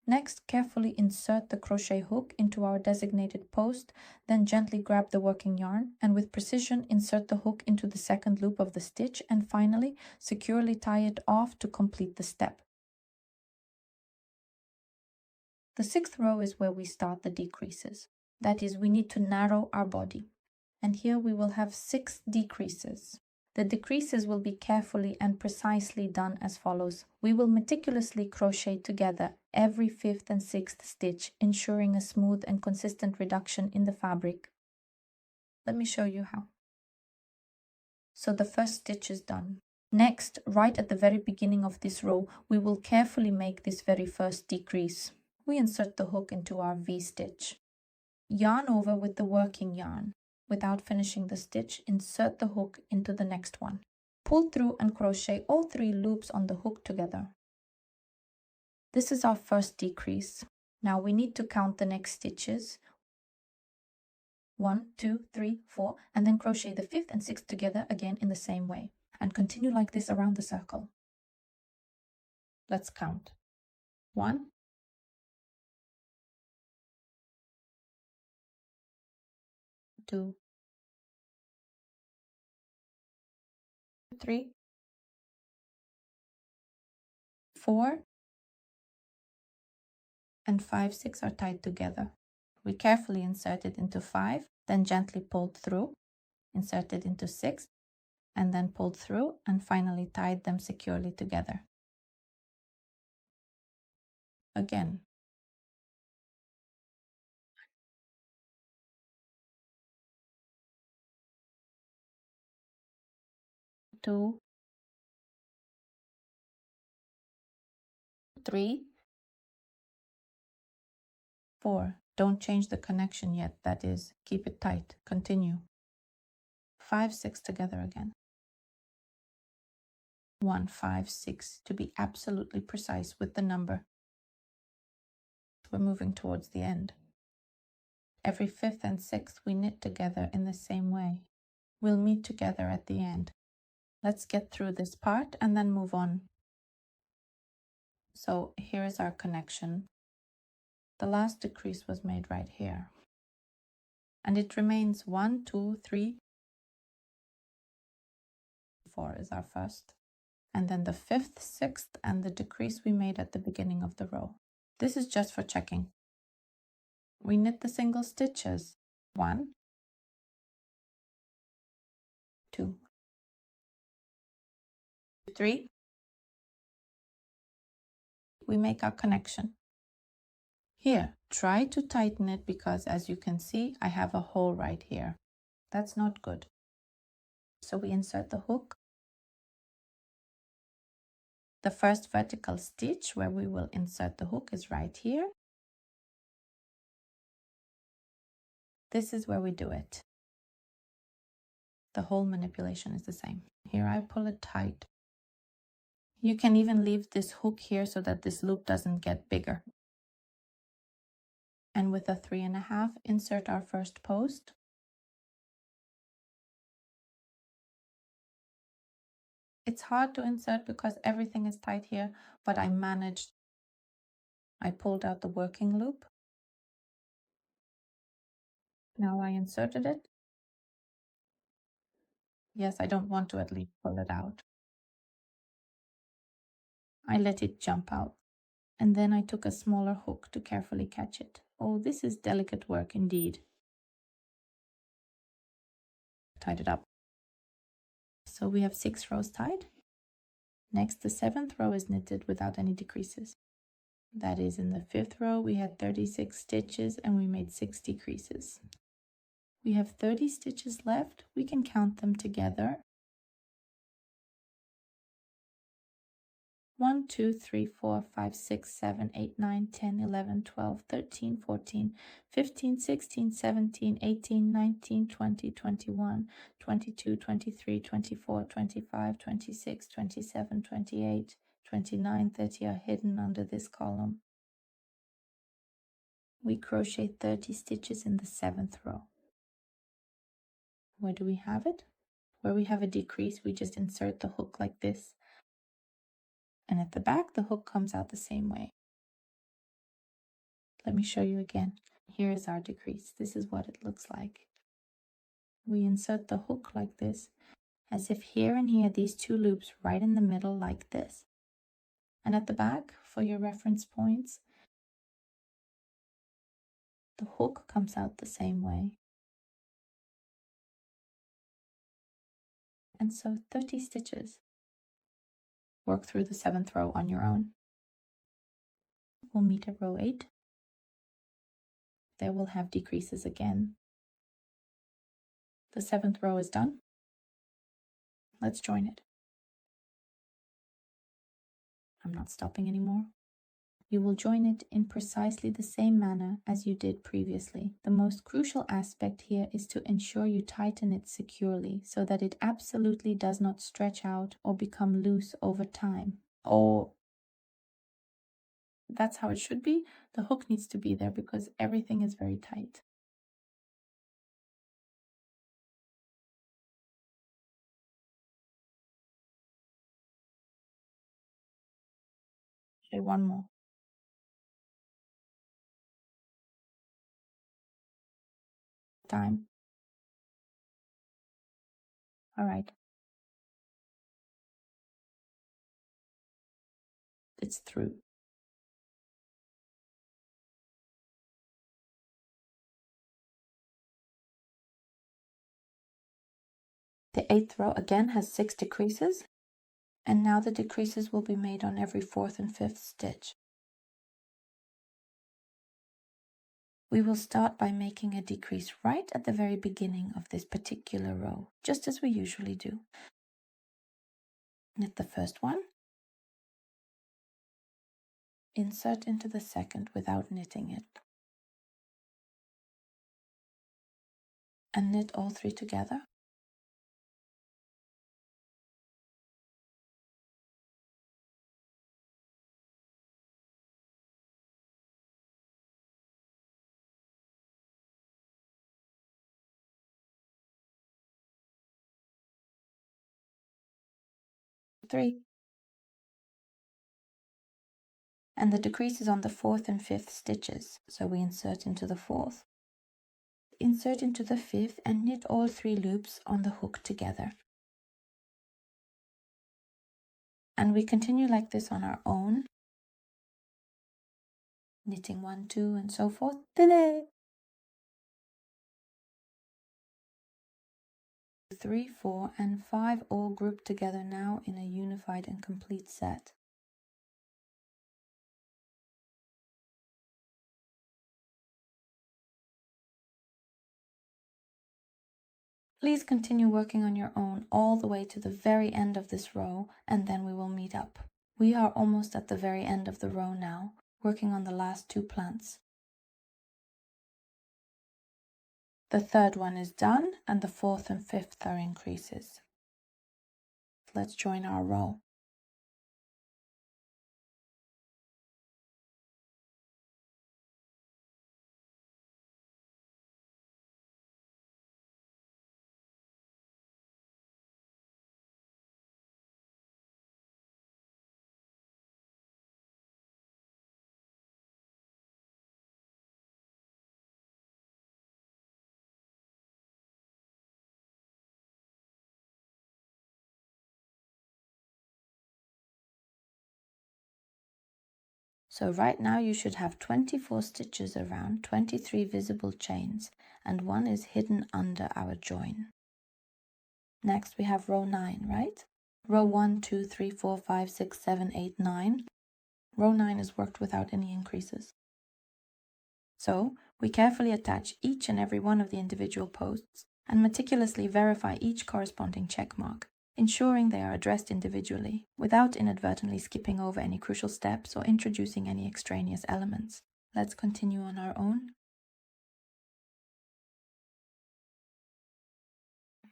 Next, carefully insert the crochet hook into our designated post, then gently grab the working yarn and with precision insert the hook into the second loop of the stitch and finally securely tie it off to complete the step. The 6th row is where we start the decreases. That is, we need to narrow our body. And here we will have 6 decreases. The decreases will be carefully and precisely done as follows. We will meticulously crochet together every 5th and 6th stitch, ensuring a smooth and consistent reduction in the fabric. Let me show you how. So the first stitch is done. Next, right at the very beginning of this row, we will carefully make this very first decrease. We insert the hook into our V-stitch. Yarn over with the working yarn. Without finishing the stitch, insert the hook into the next one. Pull through and crochet all 3 loops on the hook together. This is our first decrease. Now we need to count the next stitches. 1, 2, 3, 4, and then crochet the 5th and 6th together again in the same way. And continue like this around the circle. Let's count. 1, 2, 3, 4, and 5, 6 are tied together. We carefully insert it into 5, then gently pulled through, inserted into 6, and then pulled through, and finally tied them securely together. Again. 2, 3, 4. Don't change the connection yet. That is, keep it tight. Continue. 5, 6 together again. 1, 5, 6, to be absolutely precise with the number. We're moving towards the end. Every 5th and 6th we knit together in the same way. We'll meet together at the end. Let's get through this part and then move on. So here is our connection. The last decrease was made right here. And it remains 1, 2, 3, 4 is our first. And then the 5th, 6th, and the decrease we made at the beginning of the row. This is just for checking. We knit the single stitches. 1, 2, 3. We make our connection. Here, try to tighten it because as you can see, I have a hole right here. That's not good. So we insert the hook. The first vertical stitch where we will insert the hook is right here. This is where we do it. The whole manipulation is the same. Here I pull it tight. You can even leave this hook here so that this loop doesn't get bigger. And with a 3.5, insert our first post. It's hard to insert because everything is tight here, but I managed. I pulled out the working loop. Now I inserted it. Yes, I don't want to at least pull it out. I let it jump out. And then I took a smaller hook to carefully catch it. Oh, this is delicate work indeed. Tied it up. So we have 6 rows tied. Next, the 7th row is knitted without any decreases. That is, in the 5th row, we had 36 stitches and we made 6 decreases. We have 30 stitches left. We can count them together. 1, 2, 3, 4, 5, 6, 7, 8, 9, 10, 11, 12, 13, 14, 15, 16, 17, 18, 19, 20, 21, 22, 23, 24, 25, 26, 27, 28, 29, 30 are hidden under this column. We crochet 30 stitches in the 7th row. Where do we have it? Where we have a decrease, we just insert the hook like this. And at the back, the hook comes out the same way. Let me show you again. Here is our decrease. This is what it looks like. We insert the hook like this, as if here and here, these 2 loops right in the middle like this. And at the back, for your reference points, the hook comes out the same way. And so 30 stitches. Work through the 7th row on your own. We'll meet at row 8. There we'll have decreases again. The 7th row is done. Let's join it. I'm not stopping anymore. You will join it in precisely the same manner as you did previously. The most crucial aspect here is to ensure you tighten it securely so that it absolutely does not stretch out or become loose over time. Or that's how it should be. The hook needs to be there because everything is very tight. Okay, one more. Time. All right. It's through. The 8th row again has 6 decreases, and now the decreases will be made on every 4th and 5th stitch. We will start by making a decrease right at the very beginning of this particular row, just as we usually do. Knit the first one, insert into the second without knitting it, and knit all three together. Three. And the decrease is on the fourth and fifth stitches, so we insert into the fourth, insert into the fifth, and knit all three loops on the hook together. And we continue like this on our own, knitting 1, 2, and so forth. Ta-da! 3, 4, and 5 all grouped together now in a unified and complete set. Please continue working on your own all the way to the very end of this row, and then we will meet up. We are almost at the very end of the row now, working on the last 2 plants. The third one is done, and the fourth and fifth are increases. Let's join our row. So right now you should have 24 stitches around, 23 visible chains, and 1 is hidden under our join. Next we have row 9, right? Row 1, 2, 3, 4, 5, 6, 7, 8, 9. Row 9 is worked without any increases. So we carefully attach each and every one of the individual posts and meticulously verify each corresponding check mark, ensuring they are addressed individually without inadvertently skipping over any crucial steps or introducing any extraneous elements. Let's continue on our own.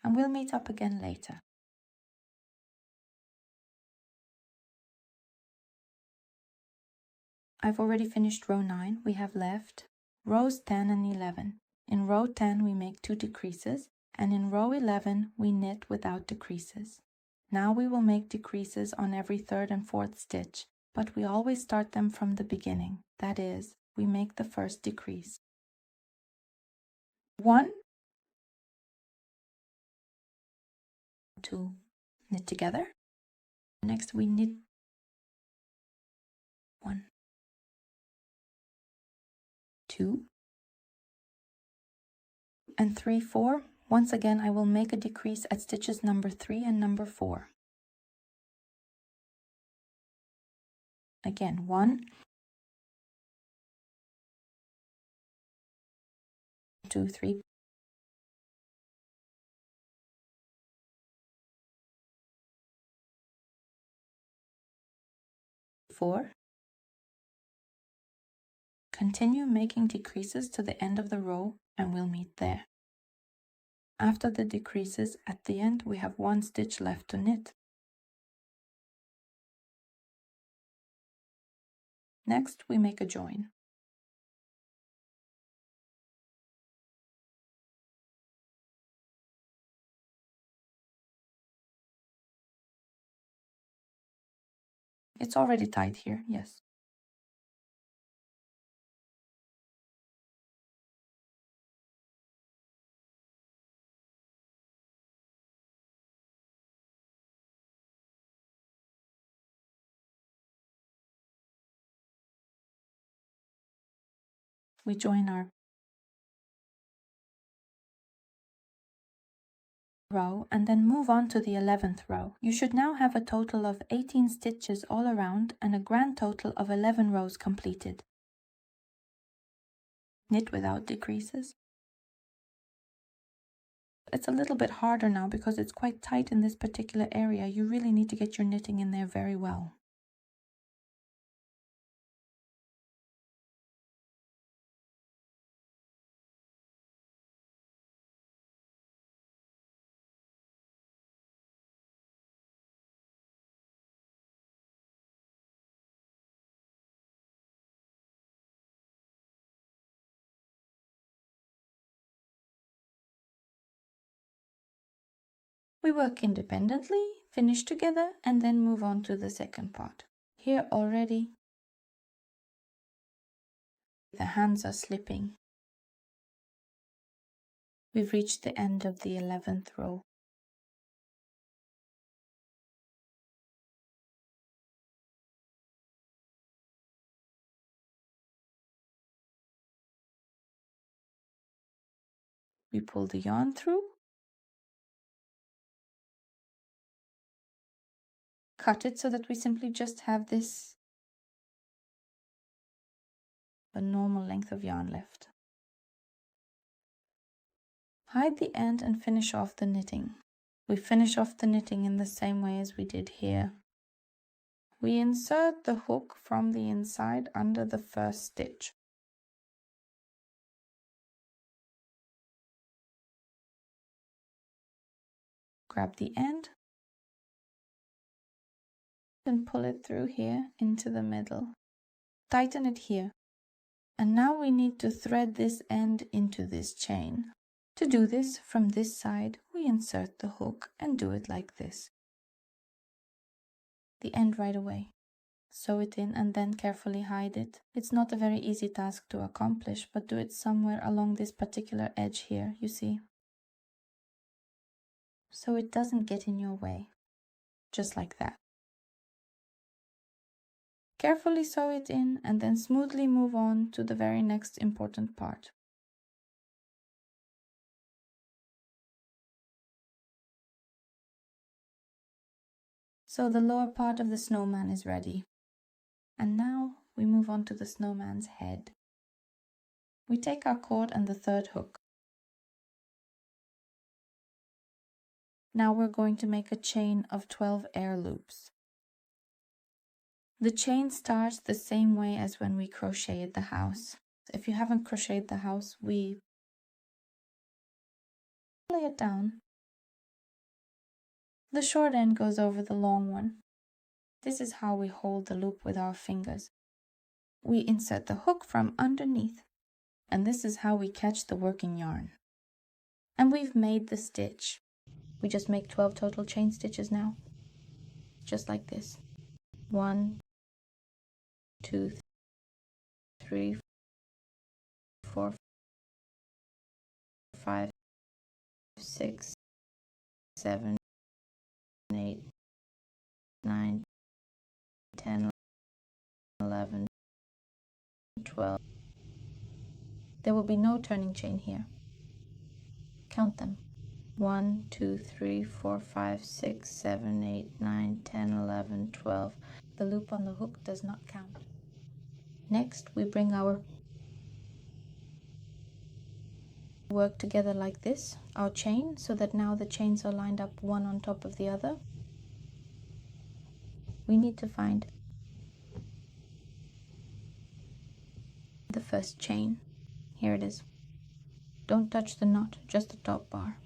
And we'll meet up again later. I've already finished row 9. We have left rows 10 and 11. In row 10 we make 2 decreases, and in row 11 we knit without decreases. Now we will make decreases on every third and fourth stitch, but we always start them from the beginning. That is, we make the first decrease. 1, 2, knit together. Next we knit 1, 2, and 3, 4. Once again I will make a decrease at stitches number 3 and number 4. Again, 1, 2, 3, 4. Continue making decreases to the end of the row and we'll meet there. After the decreases, at the end we have 1 stitch left to knit. Next we make a join. It's already tied here, yes. We join our row and then move on to the 11th row. You should now have a total of 18 stitches all around and a grand total of 11 rows completed. Knit without decreases. it's a little bit harder now because it's quite tight in this particular area. You really need to get your knitting in there very well. We work independently, finish together, and then move on to the second part. Here already, the hands are slipping. We've reached the end of the 11th row. We pull the yarn through, cut it so that we simply just have this, a normal length of yarn left. Hide the end and finish off the knitting. We finish off the knitting in the same way as we did here. We insert the hook from the inside under the first stitch. Grab the end and pull it through here into the middle. Tighten it here. And now we need to thread this end into this chain. To do this, from this side, we insert the hook and do it like this. The end right away. Sew it in and then carefully hide it. It's not a very easy task to accomplish, but do it somewhere along this particular edge here, you see. So it doesn't get in your way. Just like that. Carefully sew it in and then smoothly move on to the very next important part. So the lower part of the snowman is ready. And now we move on to the snowman's head. We take our cord and the third hook. Now we're going to make a chain of 12 air loops. The chain starts the same way as when we crocheted the house. If you haven't crocheted the house, we lay it down. The short end goes over the long one. This is how we hold the loop with our fingers. We insert the hook from underneath, and this is how we catch the working yarn. And we've made the stitch. We just make 12 total chain stitches now, just like this. 1, 2, 3, 4, 5, 6, 7, 8, 9, 10, 11, 12. There will be no turning chain here. Count them. 1, 2, 3, 4, 5, 6, 7, 8, 9, 10, 11, 12. The loop on the hook does not count. Next, we bring our work together like this, our chain, so that now the chains are lined up one on top of the other. We need to find the first chain. Here it is. Don't touch the knot, just the top bar.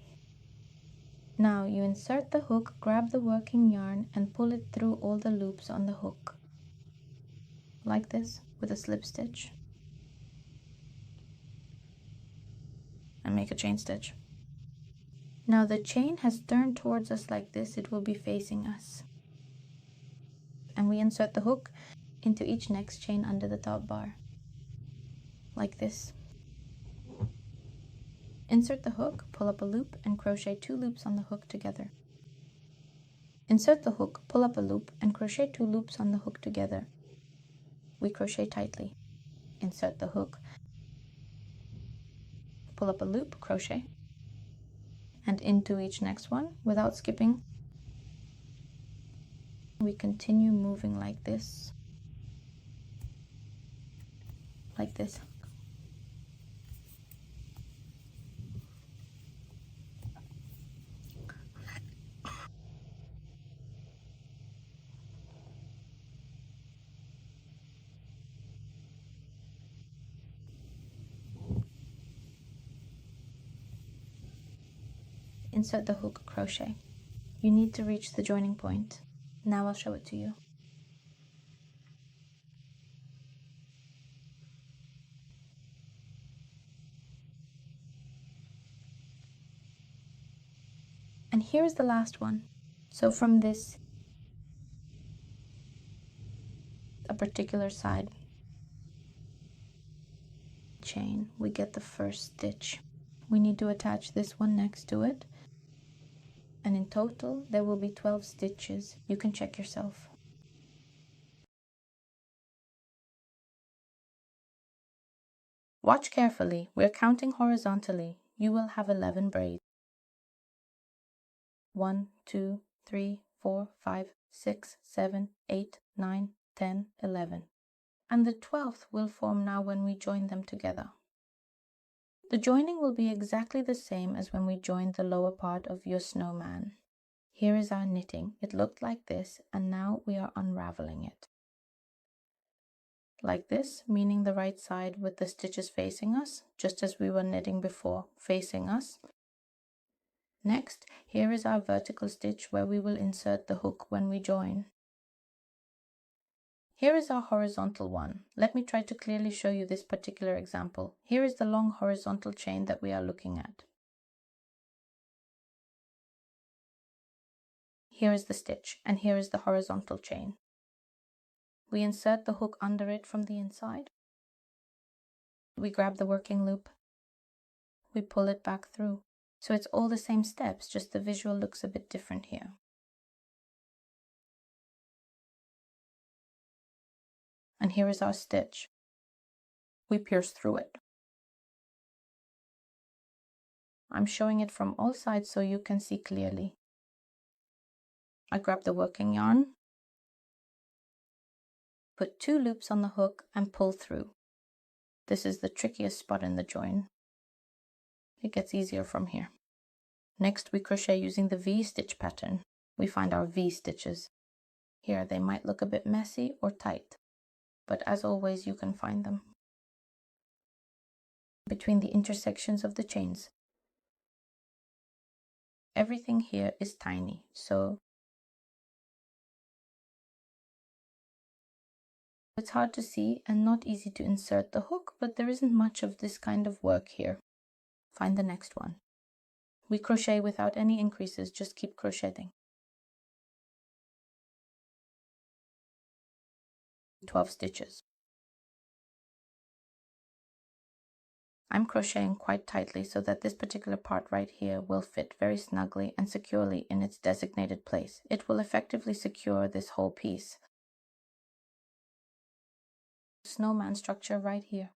Now you insert the hook, grab the working yarn and pull it through all the loops on the hook. Like this, with a slip stitch. And make a chain stitch. Now the chain has turned towards us like this, it will be facing us. And we insert the hook into each next chain under the top bar. Like this. Insert the hook, pull up a loop, and crochet 2 loops on the hook together. Insert the hook, pull up a loop, and crochet 2 loops on the hook together. We crochet tightly. Insert the hook, pull up a loop, crochet, and into each next one without skipping. We continue moving like this. Like this. insert the hook crochet. You need to reach the joining point. Now I'll show it to you. And here's the last one. So from this, a particular side chain, we get the first stitch. We need to attach this one next to it. And in total, there will be 12 stitches. You can check yourself. Watch carefully. We're counting horizontally. You will have 11 braids. 1, 2, 3, 4, 5, 6, 7, 8, 9, 10, 11. And the 12th will form now when we join them together. The joining will be exactly the same as when we joined the lower part of your snowman. Here is our knitting. It looked like this, and now we are unraveling it. Like this, meaning the right side with the stitches facing us, just as we were knitting before, facing us. Next, here is our vertical stitch where we will insert the hook when we join. Here is our horizontal one. Let me try to clearly show you this particular example. Here is the long horizontal chain that we are looking at. Here is the stitch, and here is the horizontal chain. We insert the hook under it from the inside. We grab the working loop. We pull it back through. So it's all the same steps, just the visual looks a bit different here. And here is our stitch. We pierce through it. I'm showing it from all sides so you can see clearly. I grab the working yarn, put 2 loops on the hook and pull through. This is the trickiest spot in the join. It gets easier from here. Next, we crochet using the V stitch pattern. We find our V stitches. Here they might look a bit messy or tight, but as always you can find them between the intersections of the chains. Everything here is tiny, so it's hard to see and not easy to insert the hook, but there isn't much of this kind of work here. Find the next one. We crochet without any increases, just keep crocheting. 12 stitches. I'm crocheting quite tightly so that this particular part right here will fit very snugly and securely in its designated place. It will effectively secure this whole piece. Snowman structure right here.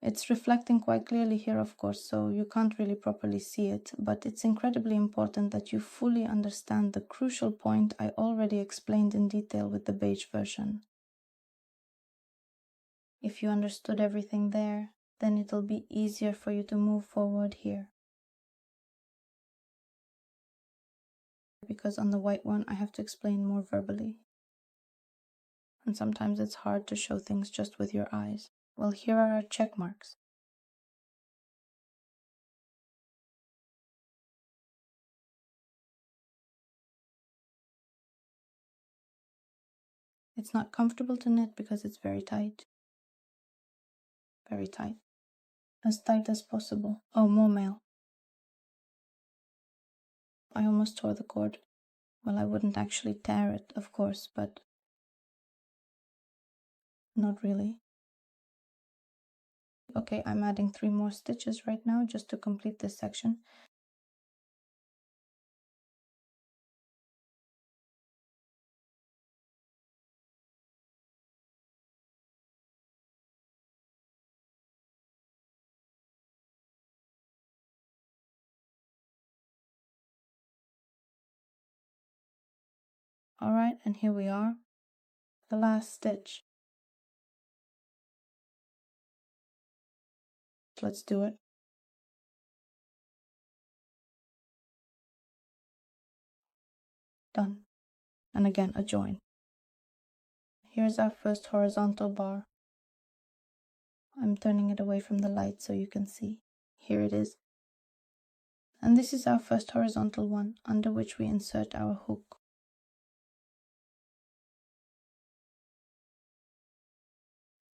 It's reflecting quite clearly here, of course, so you can't really properly see it, but it's incredibly important that you fully understand the crucial point I already explained in detail with the beige version. If you understood everything there, then it'll be easier for you to move forward here. Because on the white one, I have to explain more verbally. And sometimes it's hard to show things just with your eyes. Well, here are our check marks. It's not comfortable to knit because it's very tight. Very tight. As tight as possible. Oh, more mail. I almost tore the cord. Well, I wouldn't actually tear it, of course, but not really. Okay, I'm adding 3 more stitches right now just to complete this section. Alright, and here we are. The last stitch. Let's do it. Done. And again, a join. Here's our first horizontal bar. I'm turning it away from the light so you can see. Here it is. And this is our first horizontal one, under which we insert our hook.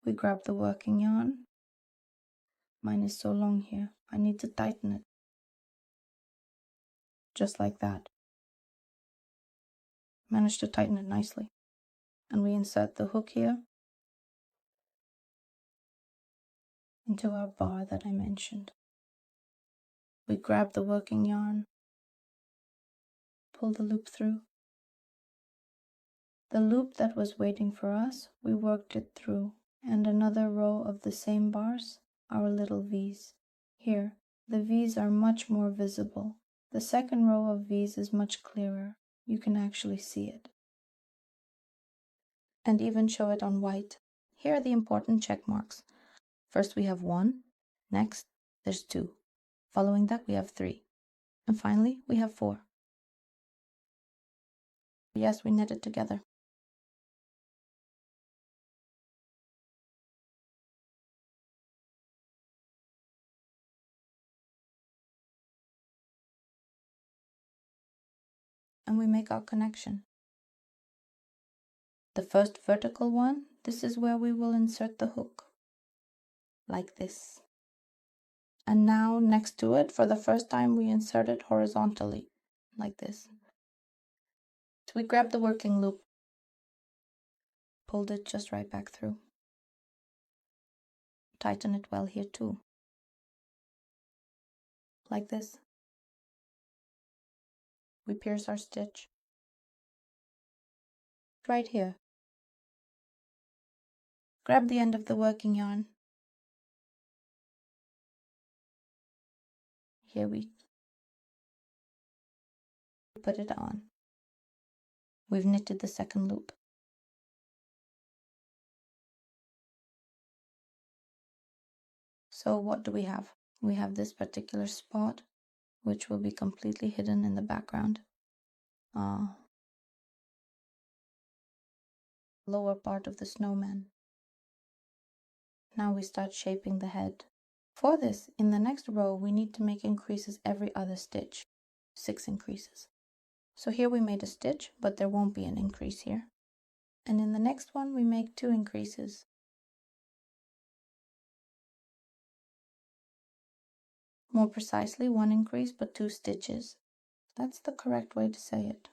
We grab the working yarn. Mine is so long here, I need to tighten it. Just like that. Managed to tighten it nicely. And we insert the hook here into our bar that I mentioned. We grab the working yarn, pull the loop through. The loop that was waiting for us, we worked it through, and another row of the same bars, our little V's. Here, the V's are much more visible. The second row of V's is much clearer. You can actually see it. And even show it on white. Here are the important check marks. First we have 1, next there's 2. Following that we have 3. And finally we have 4. Yes, we knit it together. And we make our connection. The first vertical one, this is where we will insert the hook. Like this. And now next to it, for the first time, we insert it horizontally. Like this. So we grab the working loop. Pulled it just right back through. Tighten it well here too. Like this. We pierce our stitch. Right here. Grab the end of the working yarn. Here we put it on. We've knitted the second loop. So what do we have? We have this particular spot, which will be completely hidden in the background. Lower part of the snowman. Now we start shaping the head. For this, in the next row, we need to make increases every other stitch. 6 increases. So here we made a stitch, but there won't be an increase here. And in the next one, we make 2 increases. More precisely, 1 increase, but 2 stitches. That's the correct way to say it.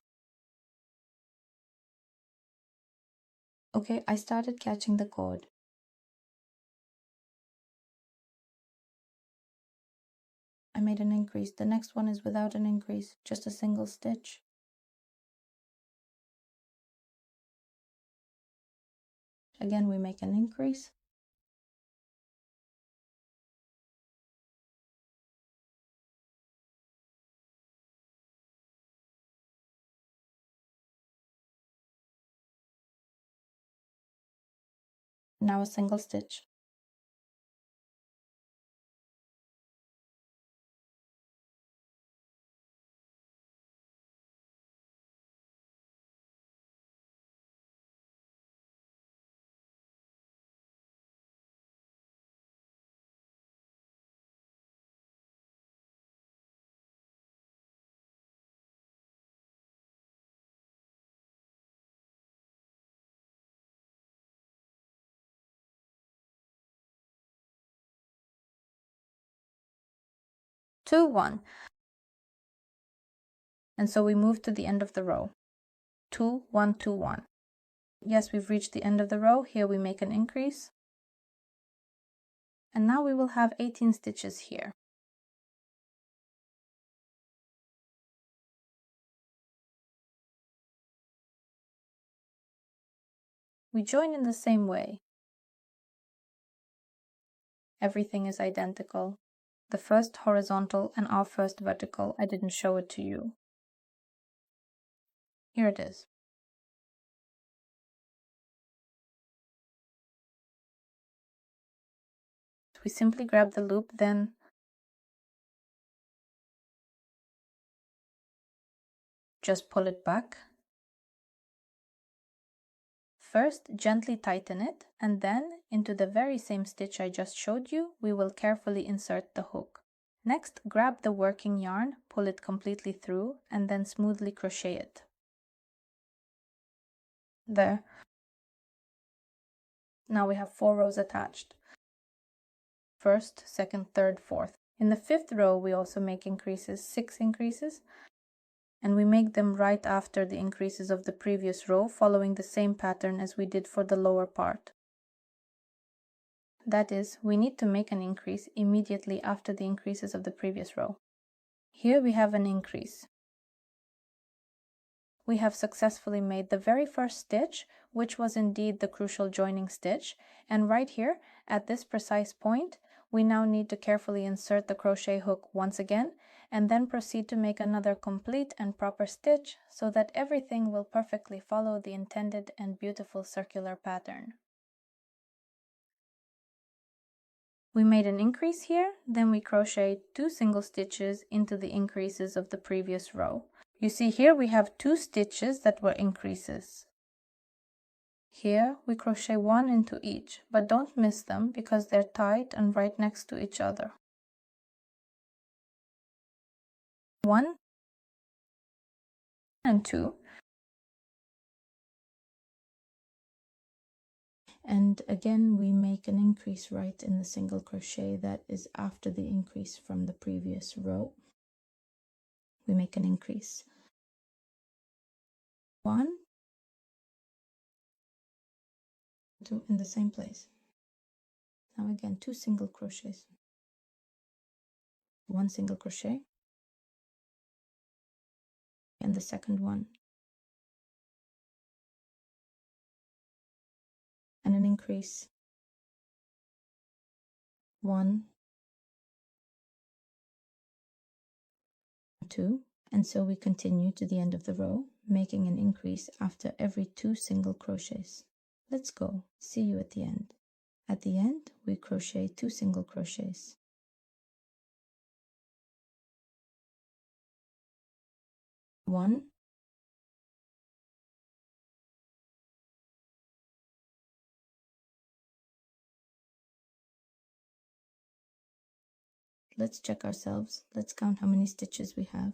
Okay, I started catching the cord. I made an increase. The next one is without an increase, just a single stitch. Again, we make an increase. Now a single stitch. Two, 1. And so we move to the end of the row. 2, 1, 2, 1. Yes, we've reached the end of the row. Here we make an increase. And now we will have 18 stitches here. We join in the same way. Everything is identical. The first horizontal and our first vertical, I didn't show it to you. Here it is. We simply grab the loop, then just pull it back, First, gently tighten it, and then, into the very same stitch I just showed you, we will carefully insert the hook. Next, grab the working yarn, pull it completely through, and then smoothly crochet it. There. Now we have 4 rows attached. First, second, third, fourth. In the 5th row, we also make increases, 6 increases, and we make them right after the increases of the previous row, following the same pattern as we did for the lower part. That is, we need to make an increase immediately after the increases of the previous row. Here we have an increase. We have successfully made the very first stitch, which was indeed the crucial joining stitch, and right here, at this precise point, we now need to carefully insert the crochet hook once again, and then proceed to make another complete and proper stitch so that everything will perfectly follow the intended and beautiful circular pattern. We made an increase here, then we crochet 2 single stitches into the increases of the previous row. You see here we have 2 stitches that were increases. Here we crochet 1 into each, but don't miss them because they're tight and right next to each other. 1 and 2. And again we make an increase right in the single crochet that is after the increase from the previous row. We make an increase. 1, 2 in the same place. Now again 2 single crochets. 1 single crochet and the second one. And an increase. 1, 2, and so we continue to the end of the row, making an increase after every 2 single crochets. Let's go. See you at the end. At the end, we crochet 2 single crochets. 1, 2. Let's check ourselves. Let's count how many stitches we have.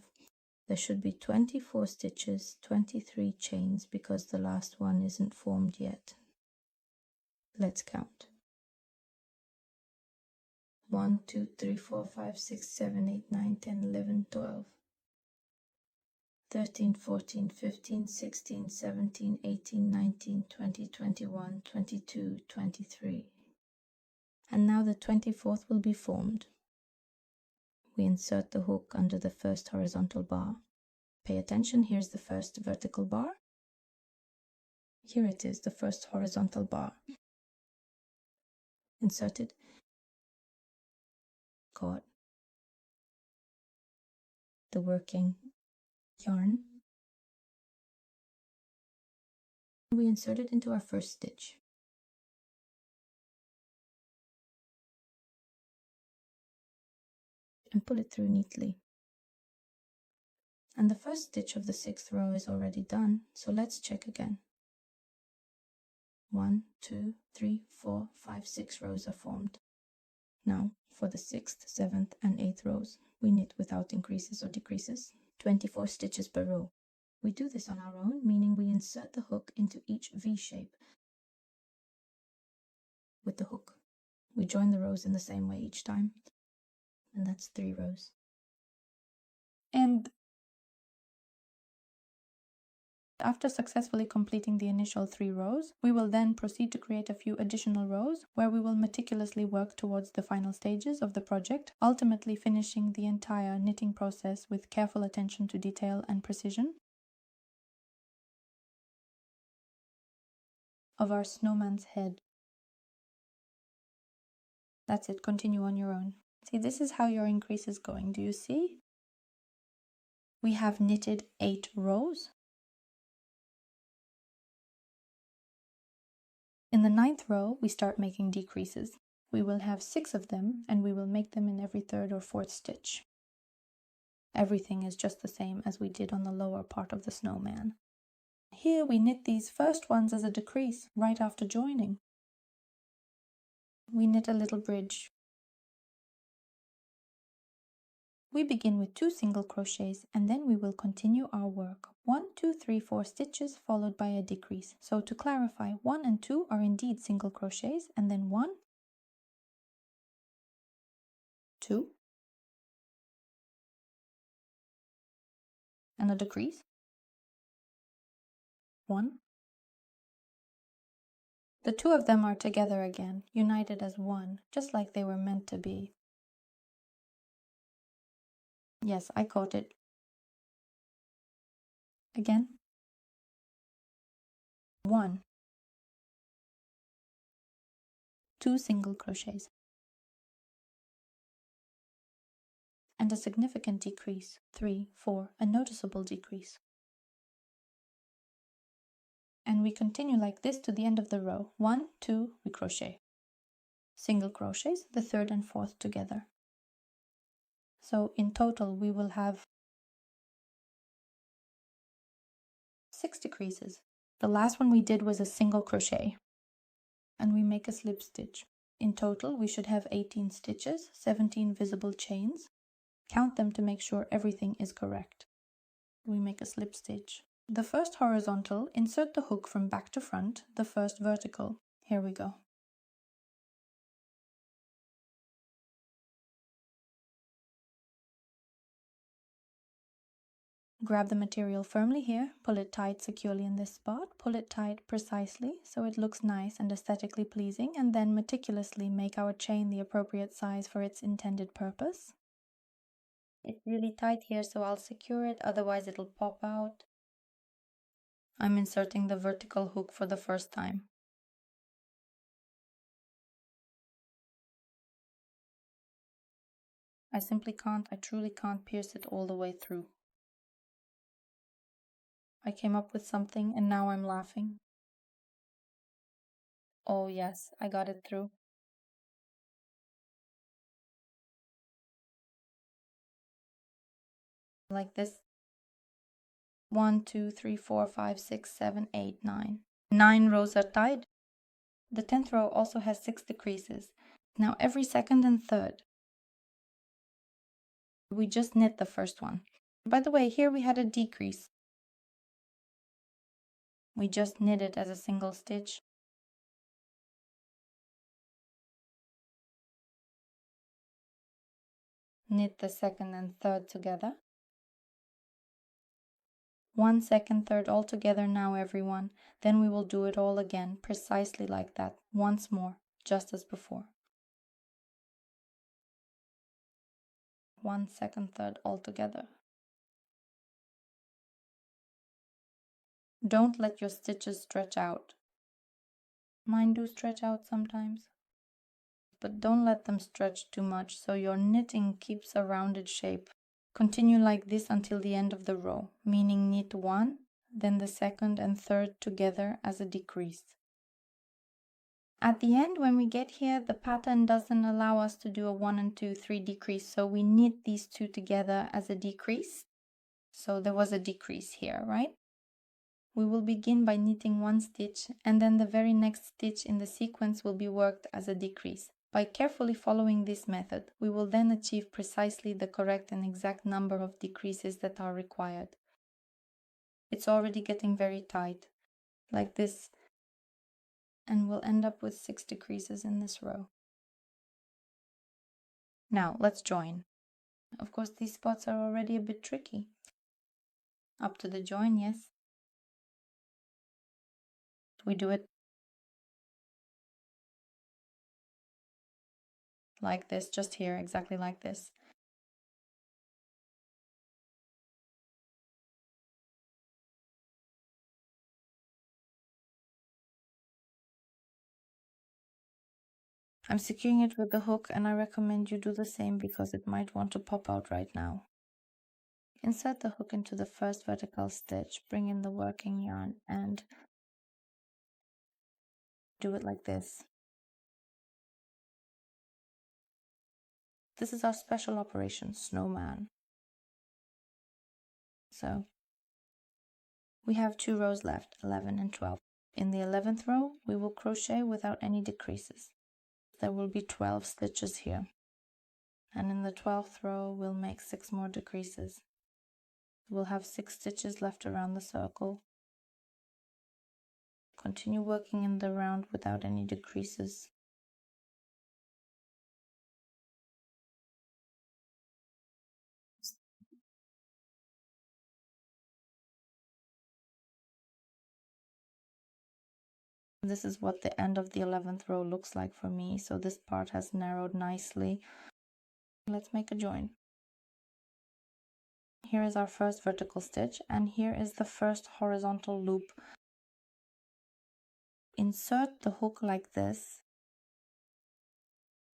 There should be 24 stitches, 23 chains, because the last one isn't formed yet. Let's count. 1, 2, 3, 4, 5, 6, 7, 8, 9, 10, 11, 12. 13, 14, 15, 16, 17, 18, 19, 20, 21, 22, 23. And now the 24th will be formed. We insert the hook under the first horizontal bar. Pay attention, here's the first vertical bar. Here it is, the first horizontal bar. Inserted. Caught the working yarn. We insert it into our first stitch. And pull it through neatly. And the first stitch of the 6th row is already done, so let's check again. 1, 2, 3, 4, 5, 6 rows are formed. Now, for the 6th, 7th, and 8th rows, we knit without increases or decreases, 24 stitches per row. We do this on our own, meaning we insert the hook into each V shape with the hook. We join the rows in the same way each time, and that's 3 rows. And after successfully completing the initial 3 rows, we will then proceed to create a few additional rows where we will meticulously work towards the final stages of the project, ultimately finishing the entire knitting process with careful attention to detail and precision of our snowman's head. That's it, continue on your own. See, this is how your increase is going. Do you see? We have knitted 8 rows. In the 9th row, we start making decreases. We will have 6 of them, and we will make them in every 3rd or 4th stitch. Everything is just the same as we did on the lower part of the snowman. here we knit these first ones as a decrease right after joining. We knit a little bridge. We begin with 2 single crochets and then we will continue our work. 1, 2, 3, 4 stitches followed by a decrease. So to clarify, 1 and 2 are indeed single crochets and then 1, 2, and a decrease. 1. The two of them are together again, united as one, just like they were meant to be. Yes, I caught it. Again. 1, 2 single crochets. And a significant decrease. 3, 4, a noticeable decrease. And we continue like this to the end of the row. 1, 2, we crochet. Single crochets, the third and fourth together. So in total we will have 6 decreases. The last one we did was a single crochet. And we make a slip stitch. In total we should have 18 stitches, 17 visible chains. Count them to make sure everything is correct. We make a slip stitch. The first horizontal, insert the hook from back to front, the first vertical. Here we go. Grab the material firmly here, pull it tight securely in this spot, pull it tight precisely so it looks nice and aesthetically pleasing, and then meticulously make our chain the appropriate size for its intended purpose. It's really tight here, so I'll secure it, otherwise it'll pop out. I'm inserting the vertical hook for the first time. I truly can't pierce it all the way through. I came up with something and now I'm laughing. Oh yes, I got it through. Like this. 1, 2, 3, 4, 5, 6, 7, 8, 9. 9 rows are tied. The 10th row also has 6 decreases. Now every second and third, we just knit the first one. By the way, here we had a decrease. We just knit it as a single stitch. Knit the second and third together. 1 second, third all together now, everyone. Then we will do it all again, precisely like that, once more, just as before. 1 second, third all together. Don't let your stitches stretch out. Mine do stretch out sometimes. But don't let them stretch too much so your knitting keeps a rounded shape. Continue like this until the end of the row, meaning knit 1, then the second and third together as a decrease. At the end, when we get here, the pattern doesn't allow us to do a 1 and 2, 3 decrease, so we knit these two together as a decrease. So there was a decrease here, right? We will begin by knitting 1 stitch, and then the very next stitch in the sequence will be worked as a decrease. By carefully following this method, we will then achieve precisely the correct and exact number of decreases that are required. It's already getting very tight, like this, and we'll end up with 6 decreases in this row. Now, let's join. Of course, these spots are already a bit tricky. Up to the join, yes. We do it like this, just here, exactly like this. I'm securing it with the hook, and I recommend you do the same because it might want to pop out right now. Insert the hook into the first vertical stitch, bring in the working yarn, and do it like this. This is our special operation, Snowman. So We have 2 rows left, 11 and 12. In the 11th row, we will crochet without any decreases. There will be 12 stitches here. And in the 12th row, we'll make 6 more decreases. We'll have 6 stitches left around the circle. Continue working in the round without any decreases. This is what the end of the 11th row looks like for me, so this part has narrowed nicely. Let's make a join. Here is our first vertical stitch, and here is the first horizontal loop. Insert the hook like this,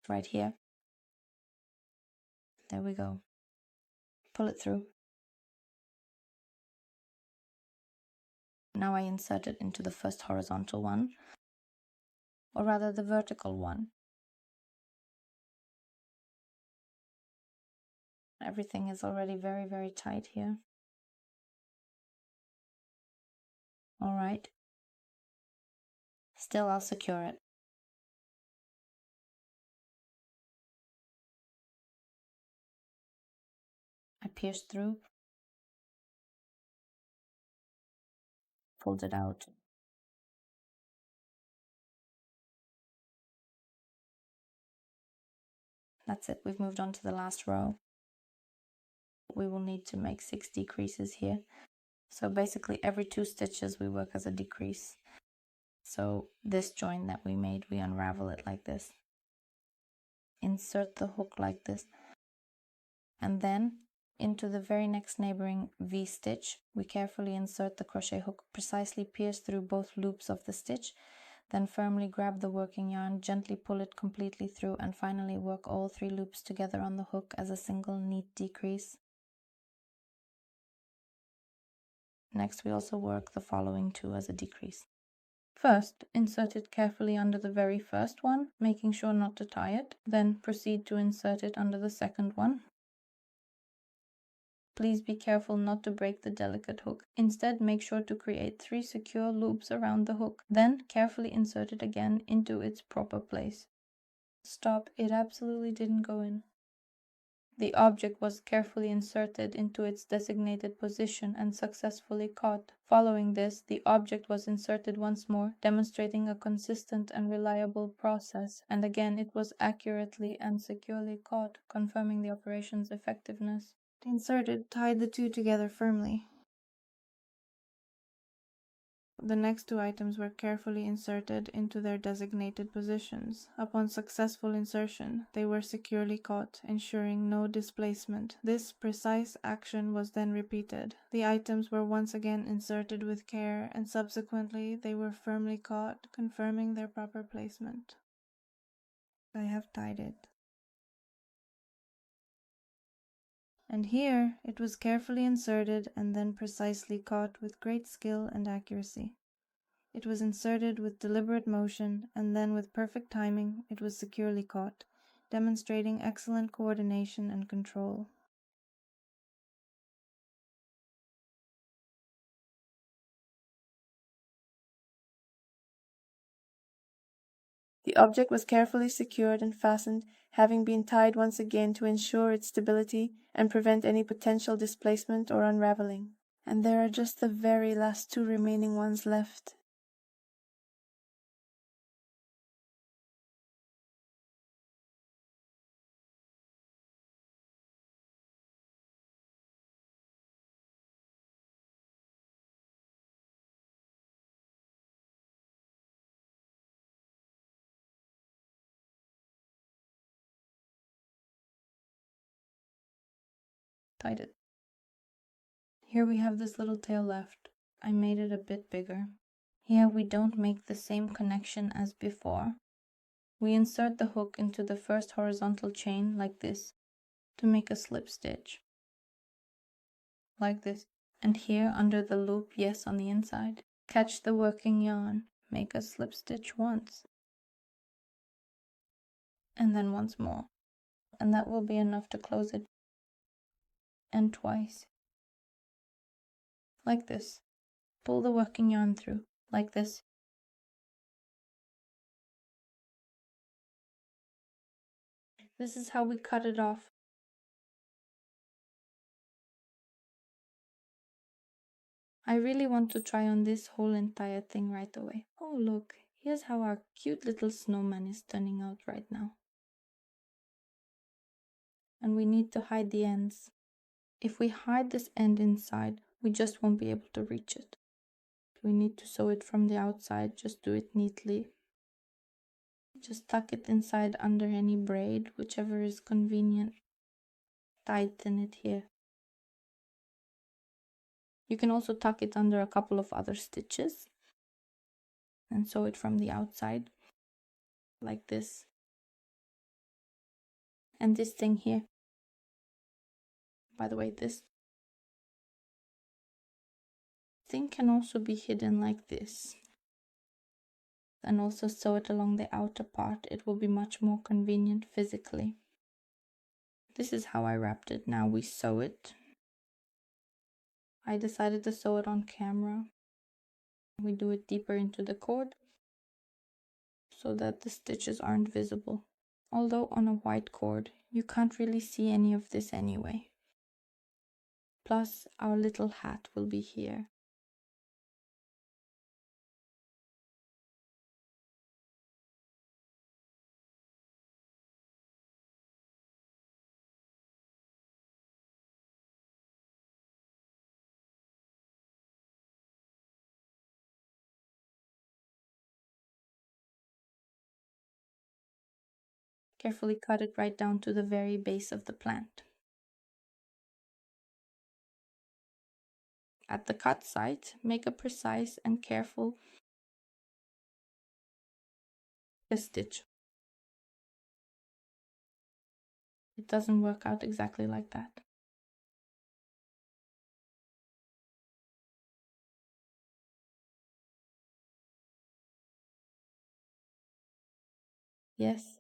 right here. There we go. Pull it through. Now I insert it into the first horizontal one, or rather the vertical one. Everything is already very, very tight here. All right. Still, I'll secure it. I pierced through, pulled it out. That's it, we've moved on to the last row. We will need to make 6 decreases here. So basically every 2 stitches we work as a decrease. So this join that we made, we unravel it like this. Insert the hook like this. And then into the very next neighboring V stitch, we carefully insert the crochet hook, precisely pierce through both loops of the stitch, then firmly grab the working yarn, gently pull it completely through, and finally work all 3 loops together on the hook as a single neat decrease. Next, we also work the following 2 as a decrease. First, insert it carefully under the very first one, making sure not to tie it. Then proceed to insert it under the second one. Please be careful not to break the delicate hook. Instead, make sure to create 3 secure loops around the hook. Then carefully insert it again into its proper place. Stop, it absolutely didn't go in. The object was carefully inserted into its designated position and successfully caught. Following this, the object was inserted once more, demonstrating a consistent and reliable process, and again it was accurately and securely caught, confirming the operation's effectiveness. Inserted, tied the 2 together firmly. The next 2 items were carefully inserted into their designated positions. Upon successful insertion, they were securely caught, ensuring no displacement. This precise action was then repeated. The items were once again inserted with care, and subsequently they were firmly caught, confirming their proper placement. I have tied it. And here it was carefully inserted and then precisely caught with great skill and accuracy. It was inserted with deliberate motion, and then with perfect timing it was securely caught, demonstrating excellent coordination and control. The object was carefully secured and fastened, having been tied once again to ensure its stability and prevent any potential displacement or unraveling. And there are just the very last 2 remaining ones left. Tied it. Here we have this little tail left. I made it a bit bigger. Here we don't make the same connection as before. We insert the hook into the first horizontal chain like this to make a slip stitch. Like this. And here under the loop, yes, on the inside, catch the working yarn, make a slip stitch once. And then once more. And that will be enough to close it. And twice. Like this. Pull the working yarn through, like this. This is how we cut it off. I really want to try on this whole entire thing right away. Oh look, here's how our cute little snowman is turning out right now. And we need to hide the ends. If we hide this end inside, we just won't be able to reach it. We need to sew it from the outside, just do it neatly. Just tuck it inside under any braid, whichever is convenient. Tighten it here. You can also tuck it under a couple of other stitches and sew it from the outside, like this. And this thing here, by the way, this thing can also be hidden like this. And also sew it along the outer part. It will be much more convenient physically. This is how I wrapped it. Now we sew it. I decided to sew it on camera. We do it deeper into the cord so that the stitches aren't visible. Although on a white cord, you can't really see any of this anyway. Plus, our little hat will be here. Carefully cut it right down to the very base of the plant. At the cut site, make a precise and careful stitch. It doesn't work out exactly like that. Yes.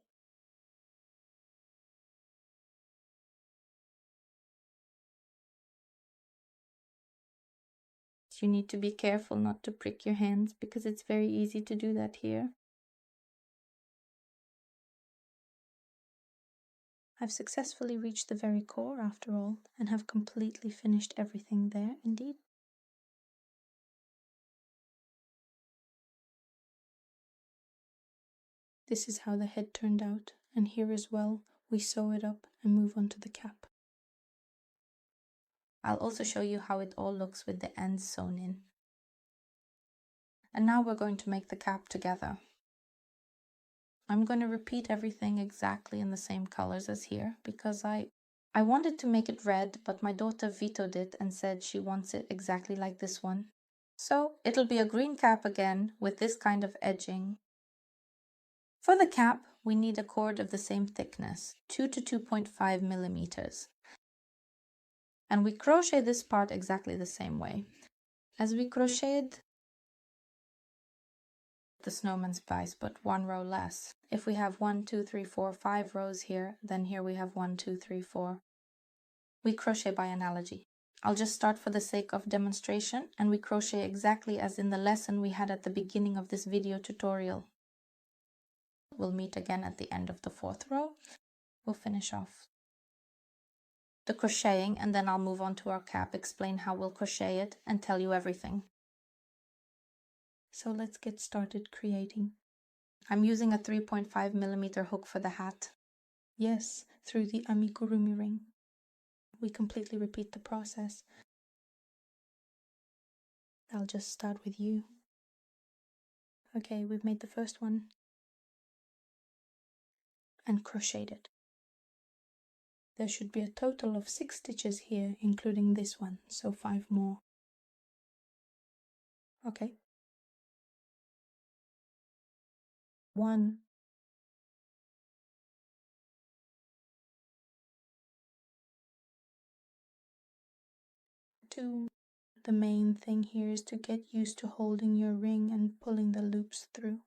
You need to be careful not to prick your hands because it's very easy to do that here. I've successfully reached the very core after all and have completely finished everything there indeed. This is how the head turned out, and here as well we sew it up and move on to the cap. I'll also show you how it all looks with the ends sewn in. And now we're going to make the cap together. I'm going to repeat everything exactly in the same colors as here because I wanted to make it red, but my daughter vetoed it and said she wants it exactly like this one. So it'll be a green cap again with this kind of edging. For the cap, we need a cord of the same thickness, 2 to 2.5 millimeters. And we crochet this part exactly the same way. As we crocheted the snowman spice, but one row less. If we have 1, 2, 3, 4, 5 rows here, then here we have 1, 2, 3, 4. We crochet by analogy. I'll just start for the sake of demonstration, and we crochet exactly as in the lesson we had at the beginning of this video tutorial. We'll meet again at the end of the 4th row. We'll finish off the crocheting, and then I'll move on to our cap, explain how we'll crochet it, and tell you everything. So let's get started creating. I'm using a 3.5 millimeter hook for the hat. Yes, through the amigurumi ring. We completely repeat the process. I'll just start with you. Okay, we've made the first one and crocheted it. There should be a total of 6 stitches here, including this one, so 5 more. Okay. 1, 2. The main thing here is to get used to holding your ring and pulling the loops through.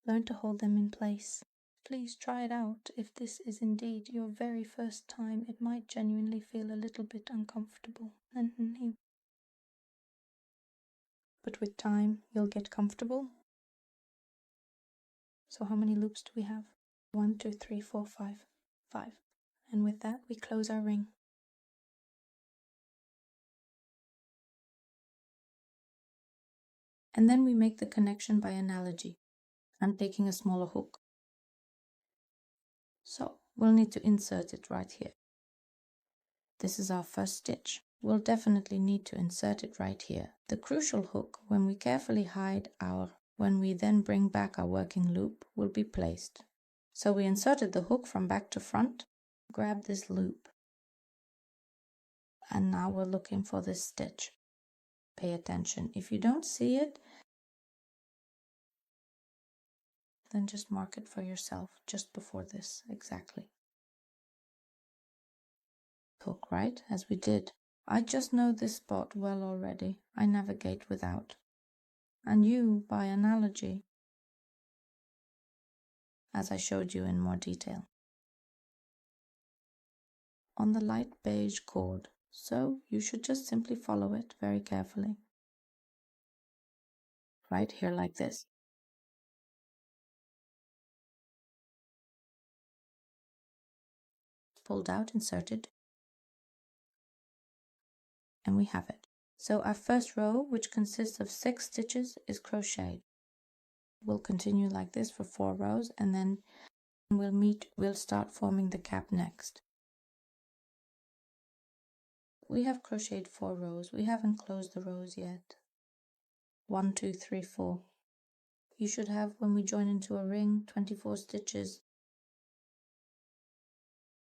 Learn to hold them in place. Please try it out. If this is indeed your very first time, it might genuinely feel a little bit uncomfortable. but with time you'll get comfortable. So how many loops do we have? 1, 2, 3, 4, 5. 5. And with that we close our ring. And then we make the connection by analogy. I'm taking a smaller hook. So we'll need to insert it right here. This is our first stitch. We'll definitely need to insert it right here. The crucial hook, when we carefully when we then bring back our working loop, will be placed. So we inserted the hook from back to front, grab this loop, and now we're looking for this stitch. Pay attention. If you don't see it, then just mark it for yourself just before this, exactly. Hook, right, as we did. I just know this spot well already. I navigate without. And you, by analogy, as I showed you in more detail. On the light beige cord, so you should just simply follow it very carefully. Right here like this. Pulled out, inserted, and we have it. So our first row, which consists of 6 stitches, is crocheted. We'll continue like this for 4 rows, and then we'll start forming the cap next. We have crocheted 4 rows. We haven't closed the rows yet. 1, 2, 3, 4. You should have, when we join into a ring, 24 stitches.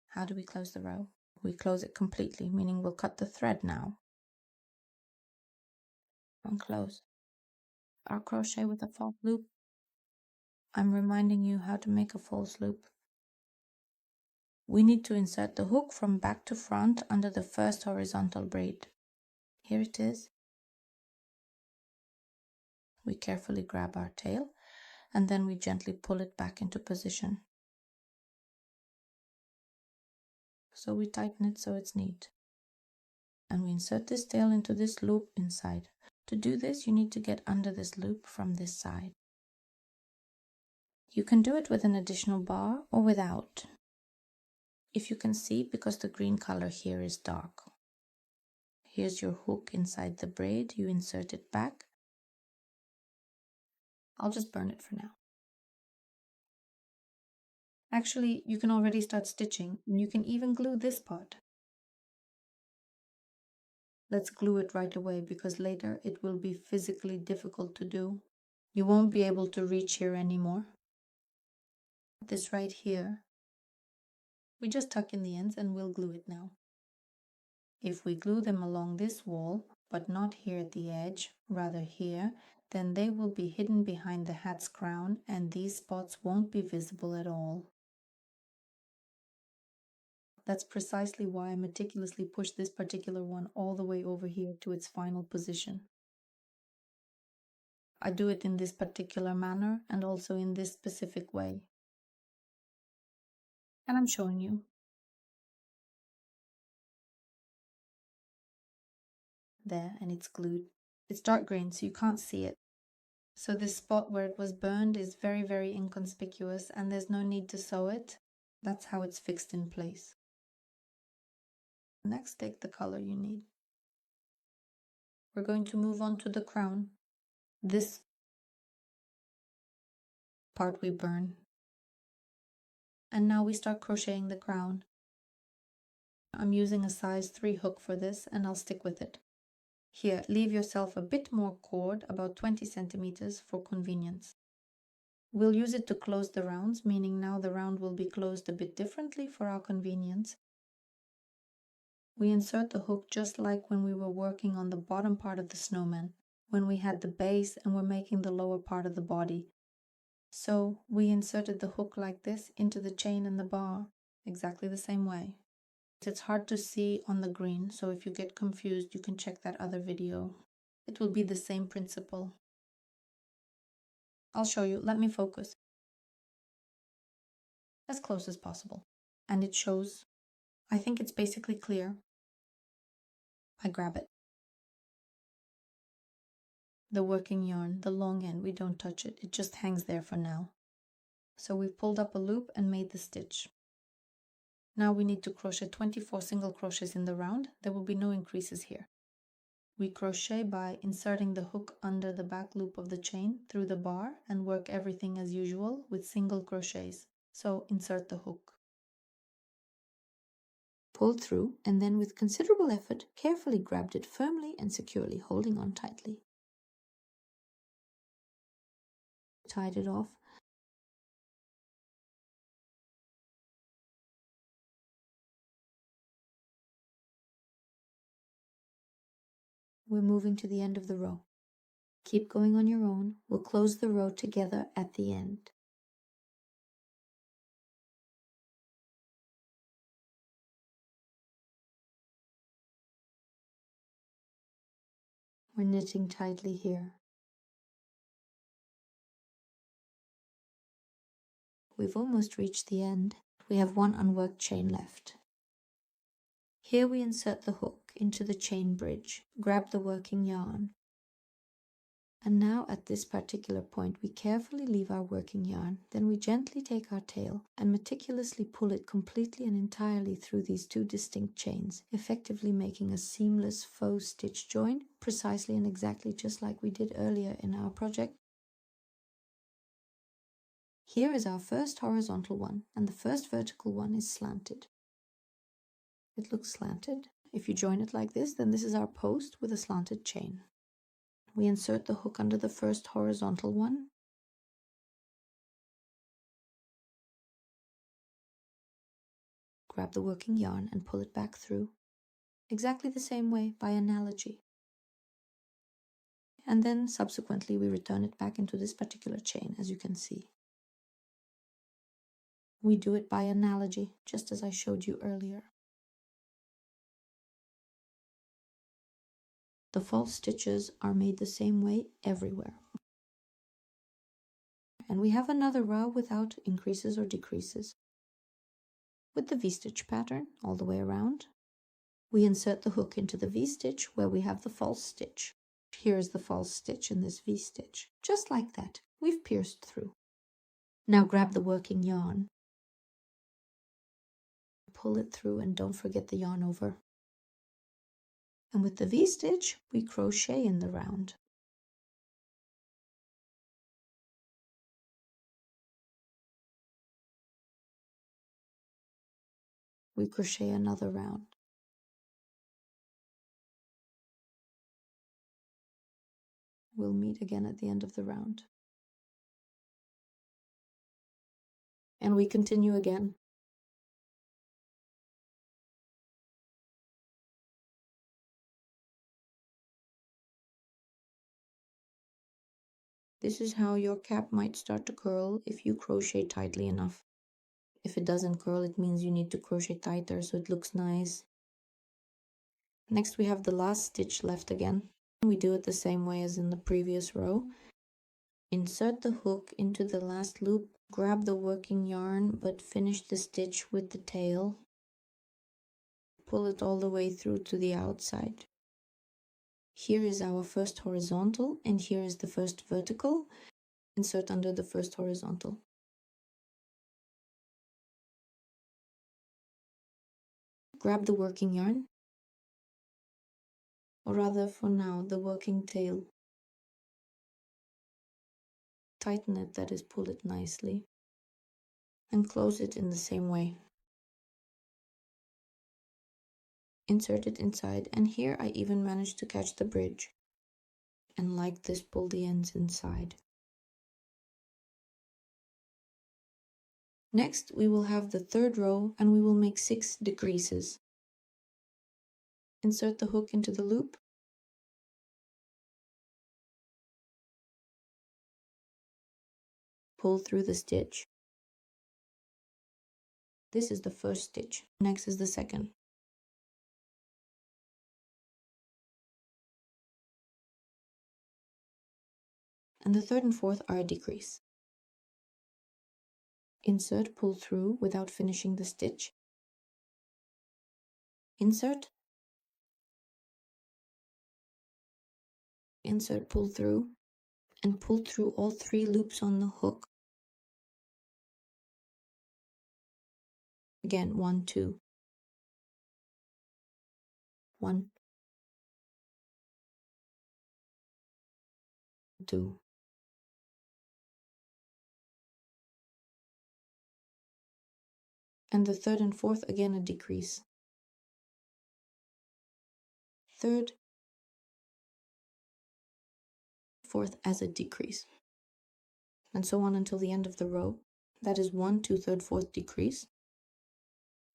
How do we close the row? We close it completely, meaning we'll cut the thread now. Unclose. Our crochet with a false loop. I'm reminding you how to make a false loop. We need to insert the hook from back to front under the first horizontal braid. Here it is. We carefully grab our tail and then we gently pull it back into position. So we tighten it so it's neat. And we insert this tail into this loop inside. To do this, you need to get under this loop from this side. You can do it with an additional bar or without. If you can see, because the green color here is dark. Here's your hook inside the braid. You insert it back. I'll just burn it for now. Actually, you can already start stitching, and you can even glue this part. Let's glue it right away because later it will be physically difficult to do. You won't be able to reach here anymore. This right here, we just tuck in the ends and we'll glue it now. If we glue them along this wall, but not here at the edge, rather here, then they will be hidden behind the hat's crown and these spots won't be visible at all. That's precisely why I meticulously push this particular one all the way over here to its final position. I do it in this particular manner and also in this specific way. And I'm showing you. There, and it's glued. It's dark green, so you can't see it. So this spot where it was burned is very, very inconspicuous and there's no need to sew it. That's how it's fixed in place. Next, take the color you need. We're going to move on to the crown. This part we burn. And now we start crocheting the crown. I'm using a size 3 hook for this and I'll stick with it. Here, leave yourself a bit more cord, about 20 centimeters, for convenience. We'll use it to close the rounds, meaning now the round will be closed a bit differently for our convenience. We insert the hook just like when we were working on the bottom part of the snowman, when we had the base and were making the lower part of the body. So we inserted the hook like this into the chain and the bar, exactly the same way. It's hard to see on the green, so if you get confused, you can check that other video. It will be the same principle. I'll show you. Let me focus. As close as possible. And it shows. I think it's basically clear. I grab it. the working yarn, the long end, we don't touch it. It just hangs there for now. So we've pulled up a loop and made the stitch. Now we need to crochet 24 single crochets in the round. There will be no increases here. We crochet by inserting the hook under the back loop of the chain through the bar and work everything as usual with single crochets. So insert the hook. Pull through, and then with considerable effort, carefully grabbed it firmly and securely, holding on tightly. Tied it off. We're moving to the end of the row. Keep going on your own. We'll close the row together at the end. We're knitting tightly here. We've almost reached the end. We have one unworked chain left. Here we insert the hook into the chain bridge, grab the working yarn. And now at this particular point, we carefully leave our working yarn. Then we gently take our tail and meticulously pull it completely and entirely through these two distinct chains, effectively making a seamless faux stitch join, precisely and exactly just like we did earlier in our project. Here is our first horizontal one, and the first vertical one is slanted. It looks slanted. If you join it like this, then this is our post with a slanted chain. We insert the hook under the first horizontal one. Grab the working yarn and pull it back through. Exactly the same way by analogy. And then subsequently we return it back into this particular chain, as you can see. We do it by analogy, just as I showed you earlier. The false stitches are made the same way everywhere. And we have another row without increases or decreases. With the V-stitch pattern all the way around, we insert the hook into the V-stitch where we have the false stitch. Here is the false stitch in this V-stitch. Just like that, we've pierced through. Now grab the working yarn, pull it through, and don't forget the yarn over. And with the V-stitch, we crochet in the round. We crochet another round. We'll meet again at the end of the round. And we continue again. This is how your cap might start to curl if you crochet tightly enough. If it doesn't curl, it means you need to crochet tighter so it looks nice. Next we have the last stitch left again. We do it the same way as in the previous row. Insert the hook into the last loop, grab the working yarn, but finish the stitch with the tail. Pull it all the way through to the outside. Here is our first horizontal, and here is the first vertical. Insert under the first horizontal. Grab the working yarn, or rather for now, the working tail. Tighten it, that is, pull it nicely, and close it in the same way. Insert it inside, and here I even managed to catch the bridge, and like this, pull the ends inside. Next, we will have the third row, and we will make 6 decreases. Insert the hook into the loop, pull through the stitch. This is the first stitch. Next is the second. And the third and fourth are a decrease. Insert, pull through without finishing the stitch. Insert, insert, pull through, and pull through all 3 loops on the hook. Again, 1, 2, 1, 2. And the third and fourth, again a decrease. Third, fourth as a decrease. And so on until the end of the row. That is 1, 2, 3rd, 4th decrease.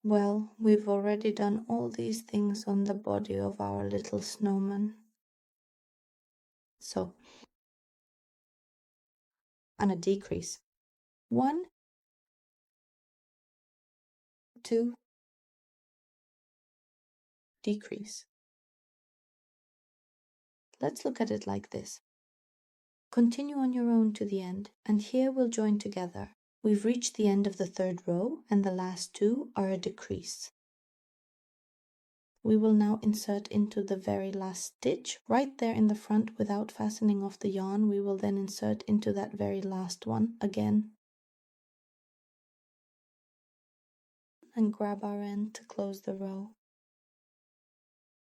Well, we've already done all these things on the body of our little snowman. So, and a decrease. 1, 2, decrease. Let's look at it like this. Continue on your own to the end, and here we'll join together. We've reached the end of the 3rd row, and the last 2 are a decrease. We will now insert into the very last stitch, right there in the front without fastening off the yarn. We will then insert into that very last one again. And grab our end to close the row.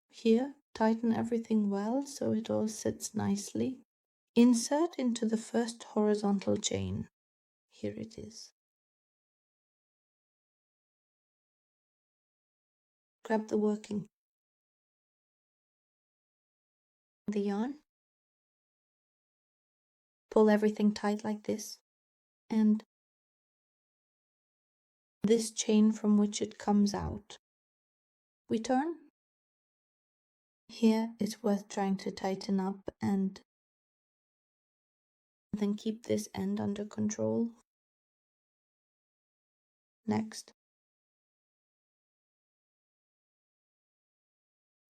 Here, tighten everything well so it all sits nicely. Insert into the first horizontal chain. Here it is. Grab the working. The yarn. Pull everything tight like this. And this chain from which it comes out. We turn. Here it's worth trying to tighten up and then keep this end under control. Next.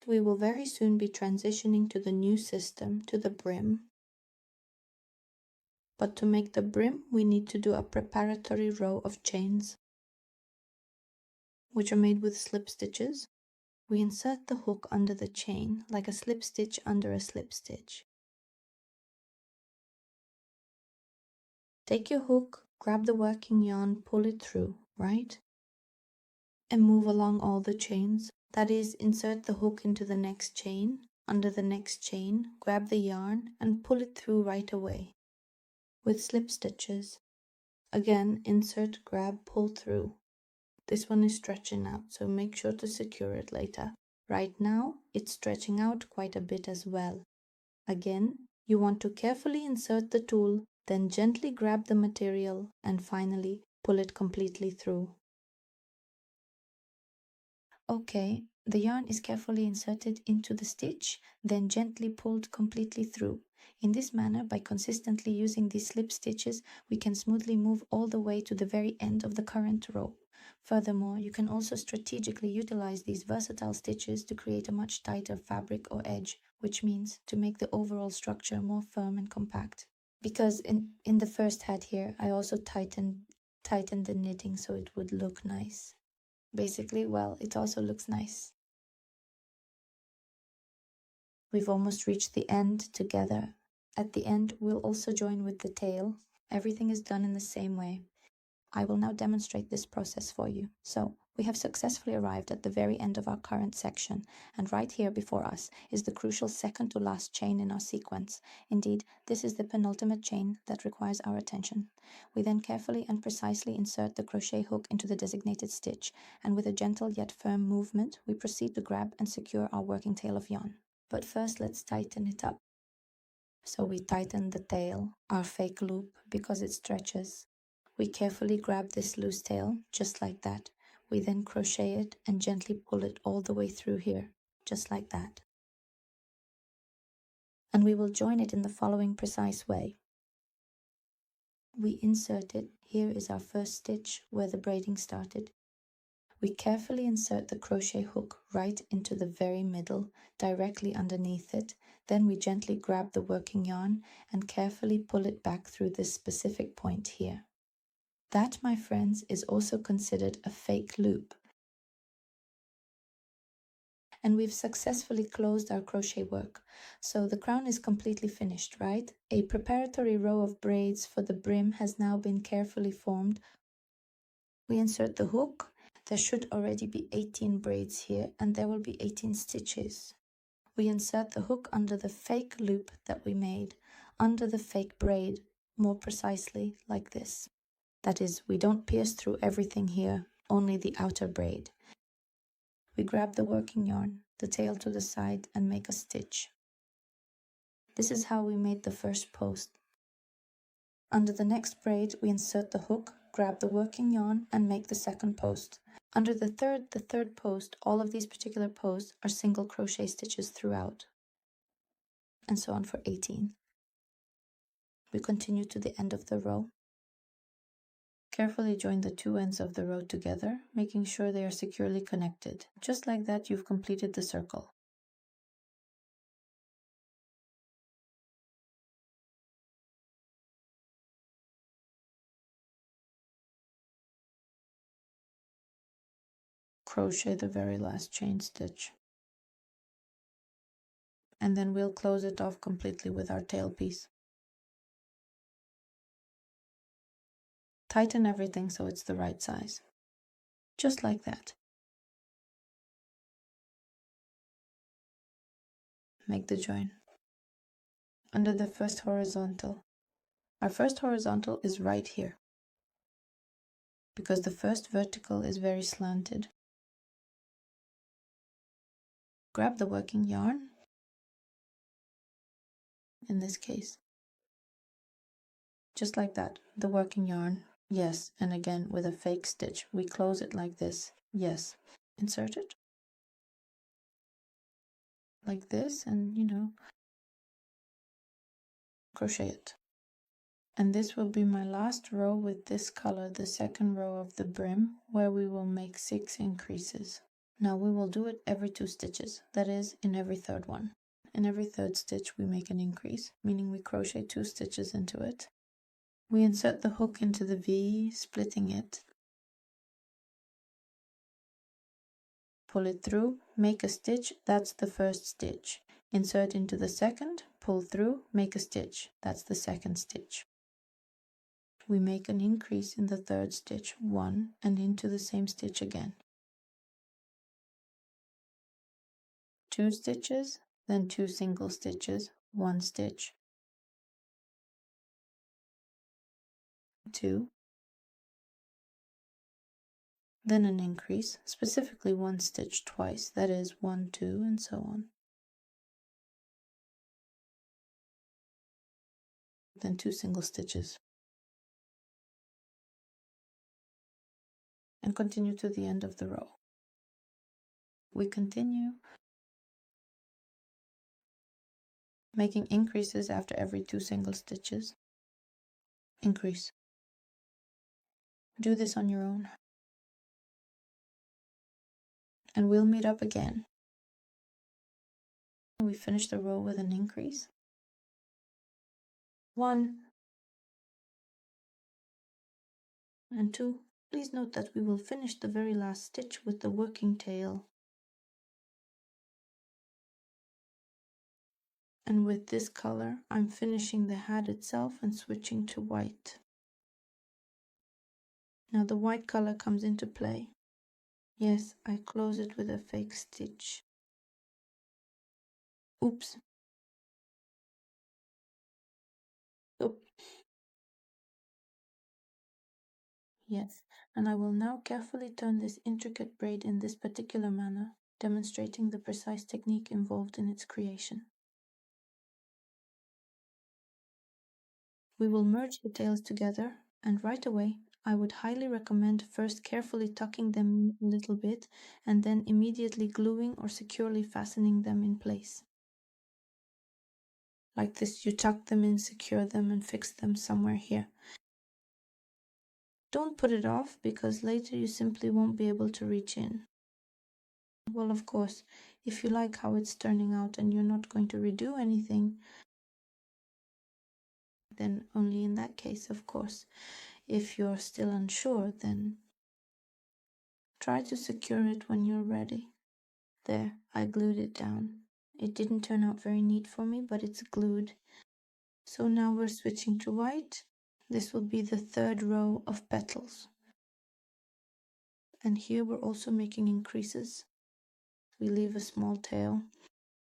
We will very soon be transitioning to the new system, to the brim. But to make the brim, we need to do a preparatory row of chains, which are made with slip stitches. We insert the hook under the chain, like a slip stitch under a slip stitch. Take your hook, grab the working yarn, pull it through, right? And move along all the chains. That is, insert the hook into the next chain, under the next chain, grab the yarn and pull it through right away with slip stitches. Again, insert, grab, pull through. This one is stretching out, so make sure to secure it later. Right now, it's stretching out quite a bit as well. Again, you want to carefully insert the tool, then gently grab the material, and finally pull it completely through. Okay, the yarn is carefully inserted into the stitch, then gently pulled completely through. In this manner, by consistently using these slip stitches, we can smoothly move all the way to the very end of the current row. Furthermore, you can also strategically utilize these versatile stitches to create a much tighter fabric or edge, which means to make the overall structure more firm and compact. Because in the first hat here, I also tightened the knitting so it would look nice. Basically, well, it also looks nice. We've almost reached the end together. At the end, we'll also join with the tail. Everything is done in the same way. I will now demonstrate this process for you. So, we have successfully arrived at the very end of our current section, and right here before us is the crucial second to last chain in our sequence. Indeed, this is the penultimate chain that requires our attention. We then carefully and precisely insert the crochet hook into the designated stitch, and with a gentle yet firm movement, we proceed to grab and secure our working tail of yarn. But first, let's tighten it up. So we tighten the tail, our fake loop, because it stretches. We carefully grab this loose tail, just like that. We then crochet it and gently pull it all the way through here, just like that. And we will join it in the following precise way. We insert it. Here is our first stitch where the braiding started. We carefully insert the crochet hook right into the very middle, directly underneath it. Then we gently grab the working yarn and carefully pull it back through this specific point here. That, my friends, is also considered a fake loop. And we've successfully closed our crochet work. So the crown is completely finished, right? A preparatory row of braids for the brim has now been carefully formed. We insert the hook. There should already be 18 braids here, and there will be 18 stitches. We insert the hook under the fake loop that we made, under the fake braid, more precisely like this. That is, we don't pierce through everything here, only the outer braid. We grab the working yarn, the tail to the side, and make a stitch. This is how we made the first post. Under the next braid, we insert the hook, grab the working yarn, and make the second post. Under the third post, all of these particular posts are single crochet stitches throughout, and so on for 18. We continue to the end of the row. Carefully join the two ends of the row together, making sure they are securely connected. Just like that, you've completed the circle. Crochet the very last chain stitch. And then we'll close it off completely with our tail piece. Tighten everything so it's the right size. Just like that. Make the join. Under the first horizontal. Our first horizontal is right here, because the first vertical is very slanted. Grab the working yarn, in this case. Just like that, the working yarn, yes, and again with a fake stitch. We close it like this, yes. Insert it. Like this, and crochet it. And this will be my last row with this color, the second row of the brim, where we will make 6 increases. Now we will do it every 2 stitches, that is, in every third one. In every third stitch we make an increase, meaning we crochet 2 stitches into it. We insert the hook into the V, splitting it. Pull it through, make a stitch, that's the first stitch. Insert into the second, pull through, make a stitch, that's the second stitch. We make an increase in the third stitch, 1, and into the same stitch again. 2 stitches, then 2 single stitches, 1 stitch, 2, then an increase, specifically 1 stitch twice, that is 1, 2, and so on. Then 2 single stitches. And continue to the end of the row. We continue making increases after every 2 single stitches. Increase. Do this on your own. And we'll meet up again. We finish the row with an increase. 1 and 2. Please note that we will finish the very last stitch with the working tail. And with this color, I'm finishing the hat itself and switching to white. Now the white color comes into play. Yes, I close it with a fake stitch. Oops. Oop. Yes, and I will now carefully turn this intricate braid in this particular manner, demonstrating the precise technique involved in its creation. We will merge the tails together, and right away, I would highly recommend first carefully tucking them a little bit and then immediately gluing or securely fastening them in place. Like this, you tuck them in, secure them, and fix them somewhere here. Don't put it off, because later you simply won't be able to reach in. Well, of course, if you like how it's turning out and you're not going to redo anything, then only in that case, of course. If you're still unsure, then try to secure it when you're ready. There, I glued it down. It didn't turn out very neat for me, but it's glued. So now we're switching to white. This will be the third row of petals. And here we're also making increases. We leave a small tail.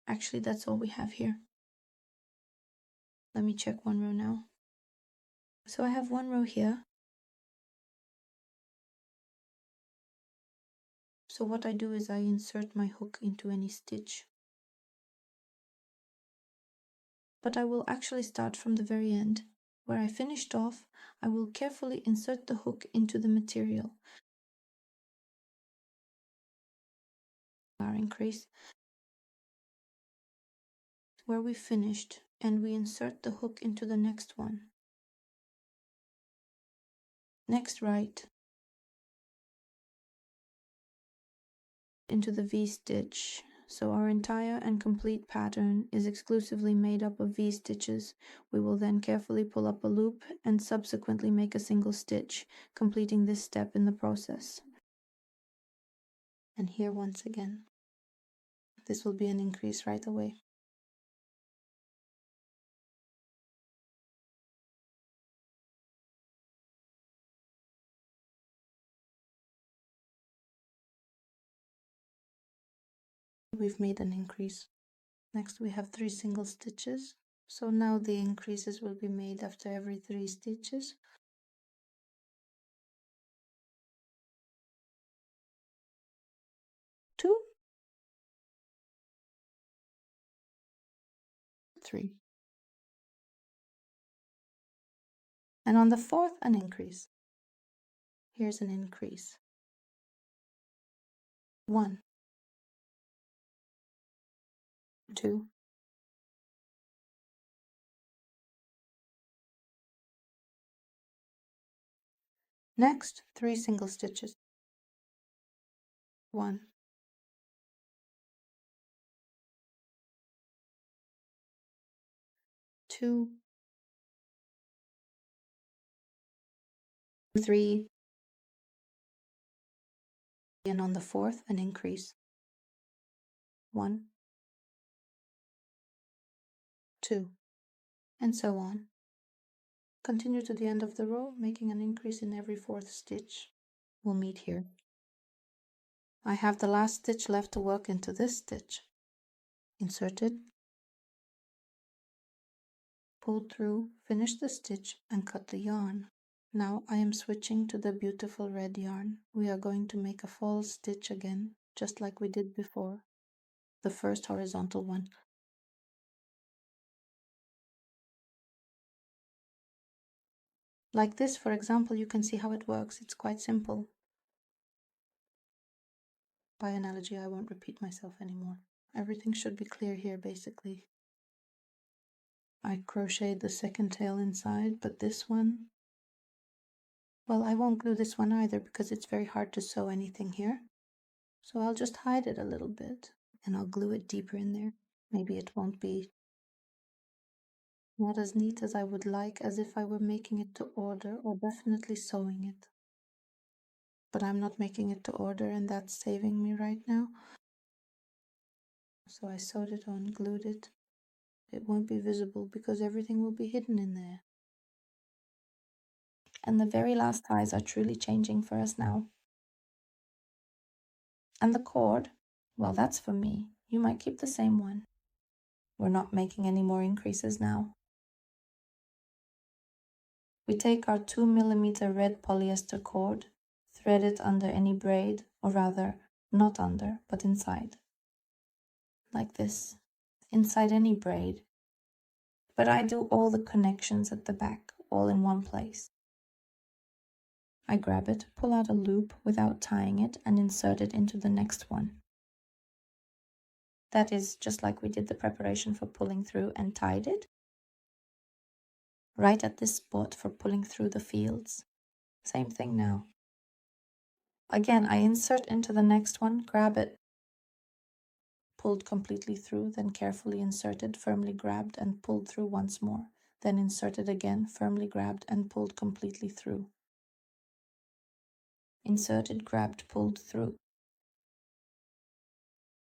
Actually, that's all we have here. Let me check one row now. So I have one row here. So what I do is I insert my hook into any stitch. But I will actually start from the very end. Where I finished off, I will carefully insert the hook into the material. Our increase. Where we finished, and we insert the hook into the next one. Next right, into the V-stitch. So our entire and complete pattern is exclusively made up of V-stitches. We will then carefully pull up a loop and subsequently make a single stitch, completing this step in the process. And here once again, this will be an increase right away. We've made an increase. Next we have 3 single stitches. So now the increases will be made after every 3 stitches. 2, 3. And on the 4th, an increase. Here's an increase. 1, 2, next 3 single stitches. 1, 2, 3, and on the 4th, an increase. 1, 2, and so on. Continue to the end of the row, making an increase in every 4th stitch. We'll meet here. I have the last stitch left to work into this stitch. Inserted, pulled through, finish the stitch, and cut the yarn. Now I am switching to the beautiful red yarn. We are going to make a false stitch again, just like we did before, the first horizontal one. Like this, for example, you can see how it works. It's quite simple. By analogy, I won't repeat myself anymore. Everything should be clear here, basically. I crocheted the second tail inside, but this one, well, I won't glue this one either because it's very hard to sew anything here. So I'll just hide it a little bit and I'll glue it deeper in there. Maybe it won't be not as neat as I would like, as if I were making it to order or definitely sewing it. But I'm not making it to order, and that's saving me right now. So I sewed it on, glued it. It won't be visible because everything will be hidden in there. And the very last ties are truly changing for us now. And the cord, well, that's for me. You might keep the same one. We're not making any more increases now. We take our 2mm red polyester cord, thread it under any braid, or rather, not under, but inside. Like this, inside any braid. But I do all the connections at the back, all in one place. I grab it, pull out a loop without tying it, and insert it into the next one. That is just like we did the preparation for pulling through and tied it. Right at this spot for pulling through the fields. Same thing now. Again, I insert into the next one, grab it, pulled completely through, then carefully inserted, firmly grabbed and pulled through once more, then inserted again, firmly grabbed and pulled completely through. Inserted, grabbed, pulled through.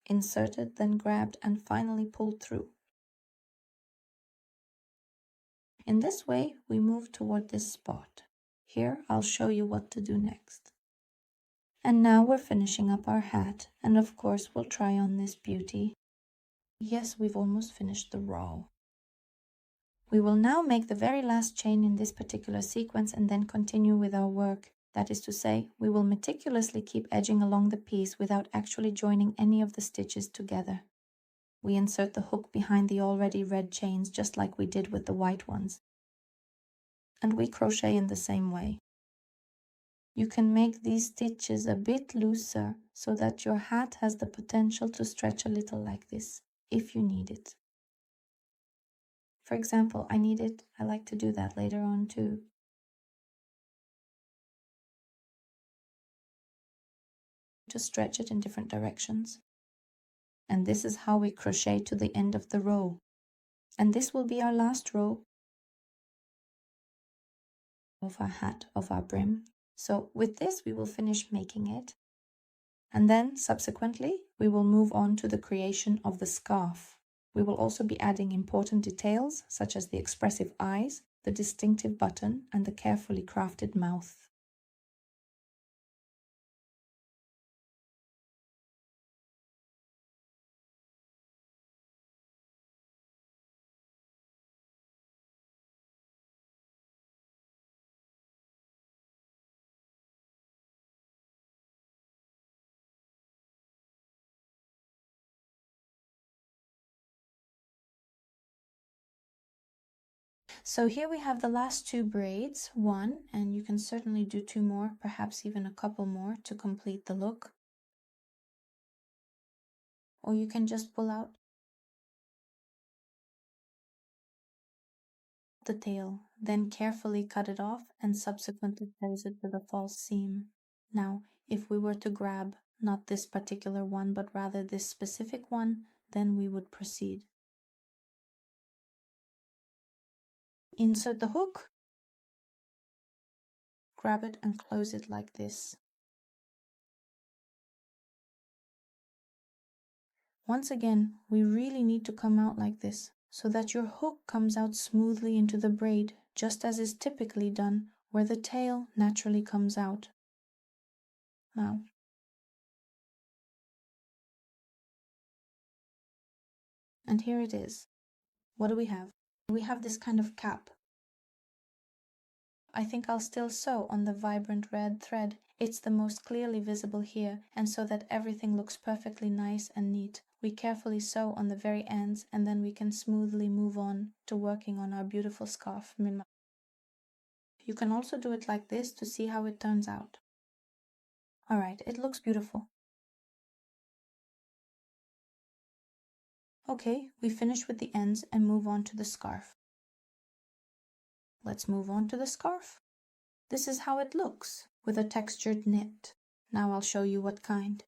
inserted, then grabbed, and finally pulled through. In this way, we move toward this spot. Here, I'll show you what to do next. And now we're finishing up our hat, and of course we'll try on this beauty. Yes, we've almost finished the row. We will now make the very last chain in this particular sequence and then continue with our work. That is to say, we will meticulously keep edging along the piece without actually joining any of the stitches together. We insert the hook behind the already red chains just like we did with the white ones. And we crochet in the same way. You can make these stitches a bit looser so that your hat has the potential to stretch a little like this, if you need it. For example, I like to do that later on too. To stretch it in different directions. And this is how we crochet to the end of the row. And this will be our last row of our hat, of our brim. So with this, we will finish making it. And then subsequently, we will move on to the creation of the scarf. We will also be adding important details, such as the expressive eyes, the distinctive button, and the carefully crafted mouth. So here we have the last two braids, one, and you can certainly do two more, perhaps even a couple more to complete the look. Or you can just pull out the tail, then carefully cut it off and subsequently place it with a false seam. Now, if we were to grab not this particular one, but rather this specific one, then we would proceed. Insert the hook, grab it and close it like this. Once again, we really need to come out like this, so that your hook comes out smoothly into the braid, just as is typically done, where the tail naturally comes out. Now, and here it is. What do we have? We have this kind of cap. I think I'll still sew on the vibrant red thread. It's the most clearly visible here, and so that everything looks perfectly nice and neat, we carefully sew on the very ends, and then we can smoothly move on to working on our beautiful scarf. You can also do it like this to see how it turns out. Alright, it looks beautiful. Okay, we finish with the ends and move on to the scarf. Let's move on to the scarf. This is how it looks, with a textured knit. Now I'll show you what kind.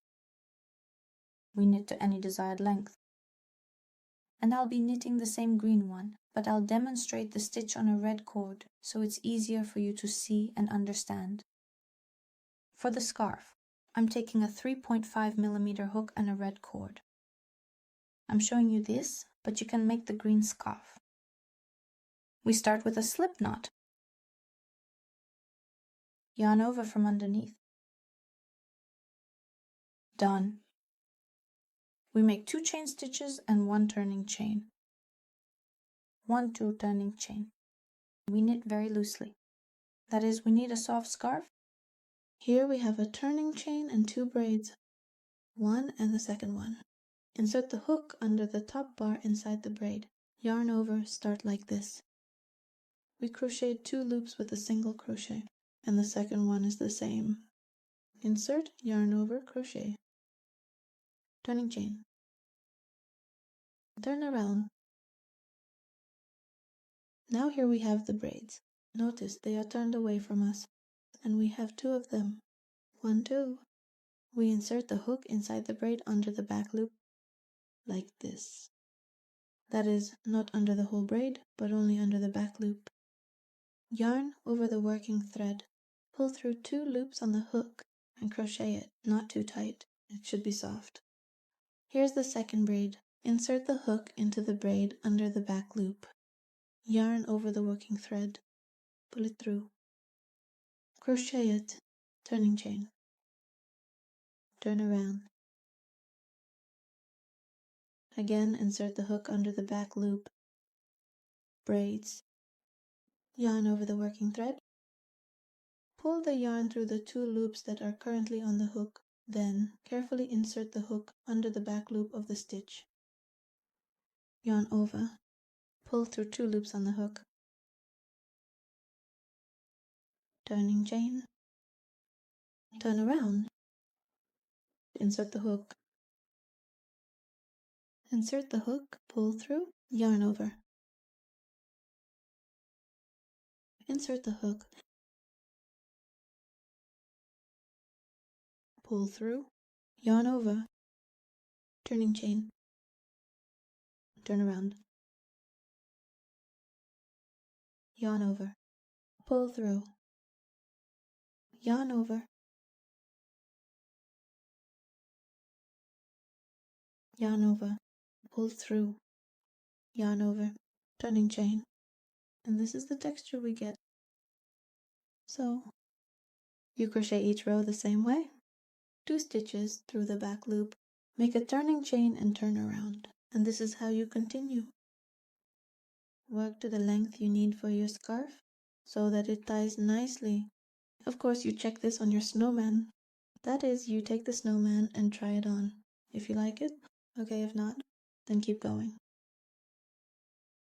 We knit to any desired length. And I'll be knitting the same green one, but I'll demonstrate the stitch on a red cord, so it's easier for you to see and understand. For the scarf, I'm taking a 3.5mm hook and a red cord. I'm showing you this, but you can make the green scarf. We start with a slip knot. Yarn over from underneath. Done. We make 2 chain stitches and 1 turning chain. 1, 2 turning chain. We knit very loosely. That is, we need a soft scarf. Here we have a turning chain and 2 braids. One and the second one. Insert the hook under the top bar inside the braid. Yarn over, start like this. We crocheted 2 loops with a single crochet, and the second one is the same. Insert, yarn over, crochet. Turning chain. Turn around. Now here we have the braids. Notice they are turned away from us, and we have 2 of them. 1, 2. We insert the hook inside the braid under the back loop, like this. That is, not under the whole braid, but only under the back loop. Yarn over the working thread. Pull through 2 loops on the hook and crochet it, not too tight. It should be soft. Here's the second braid. Insert the hook into the braid under the back loop. Yarn over the working thread. Pull it through. Crochet it. Turning chain. Turn around. Again, insert the hook under the back loop. Braids. Yarn over the working thread. Pull the yarn through the 2 loops that are currently on the hook. Then, carefully insert the hook under the back loop of the stitch. Yarn over. Pull through 2 loops on the hook. Turning chain. Turn around. Insert the hook. Insert the hook, pull through, yarn over. Insert the hook, pull through, yarn over, turning chain, turn around, yarn over, pull through, yarn over, yarn over, pull through, yarn over, turning chain. And this is the texture we get. So, you crochet each row the same way. 2 stitches through the back loop, make a turning chain and turn around. And this is how you continue. Work to the length you need for your scarf so that it ties nicely. Of course, you check this on your snowman. That is, you take the snowman and try it on. If you like it, okay. If not, then keep going.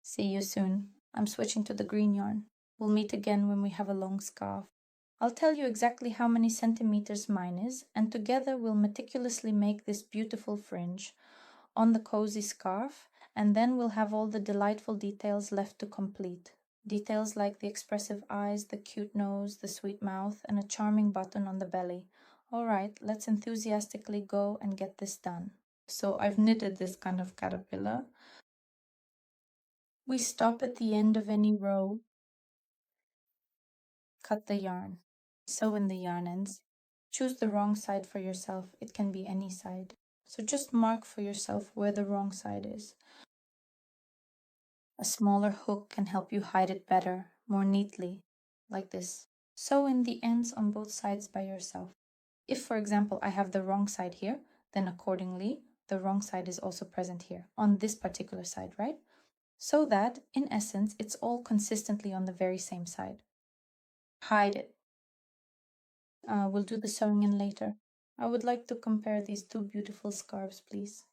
See you soon. I'm switching to the green yarn. We'll meet again when we have a long scarf. I'll tell you exactly how many centimeters mine is, and together we'll meticulously make this beautiful fringe on the cozy scarf, and then we'll have all the delightful details left to complete. Details like the expressive eyes, the cute nose, the sweet mouth, and a charming button on the belly. All right, let's enthusiastically go and get this done. So I've knitted this kind of caterpillar. We stop at the end of any row, cut the yarn, sew in the yarn ends. Choose the wrong side for yourself. It can be any side. So just mark for yourself where the wrong side is. A smaller hook can help you hide it better, more neatly, like this. Sew in the ends on both sides by yourself. If, for example, I have the wrong side here, then accordingly, the wrong side is also present here, on this particular side, right? So that, in essence, it's all consistently on the very same side. Hide it. We'll do the sewing in later. I would like to compare these 2 beautiful scarves, please.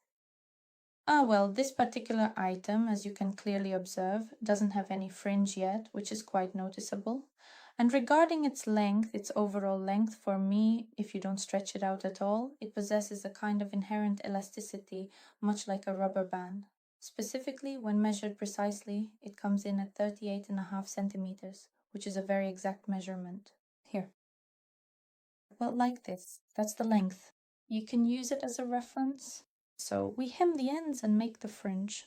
Well, this particular item, as you can clearly observe, doesn't have any fringe yet, which is quite noticeable. And regarding its length, its overall length, for me, if you don't stretch it out at all, it possesses a kind of inherent elasticity, much like a rubber band. Specifically, when measured precisely, it comes in at 38.5 centimeters, which is a very exact measurement. Here. Well, like this. That's the length. You can use it as a reference. So we hem the ends and make the fringe.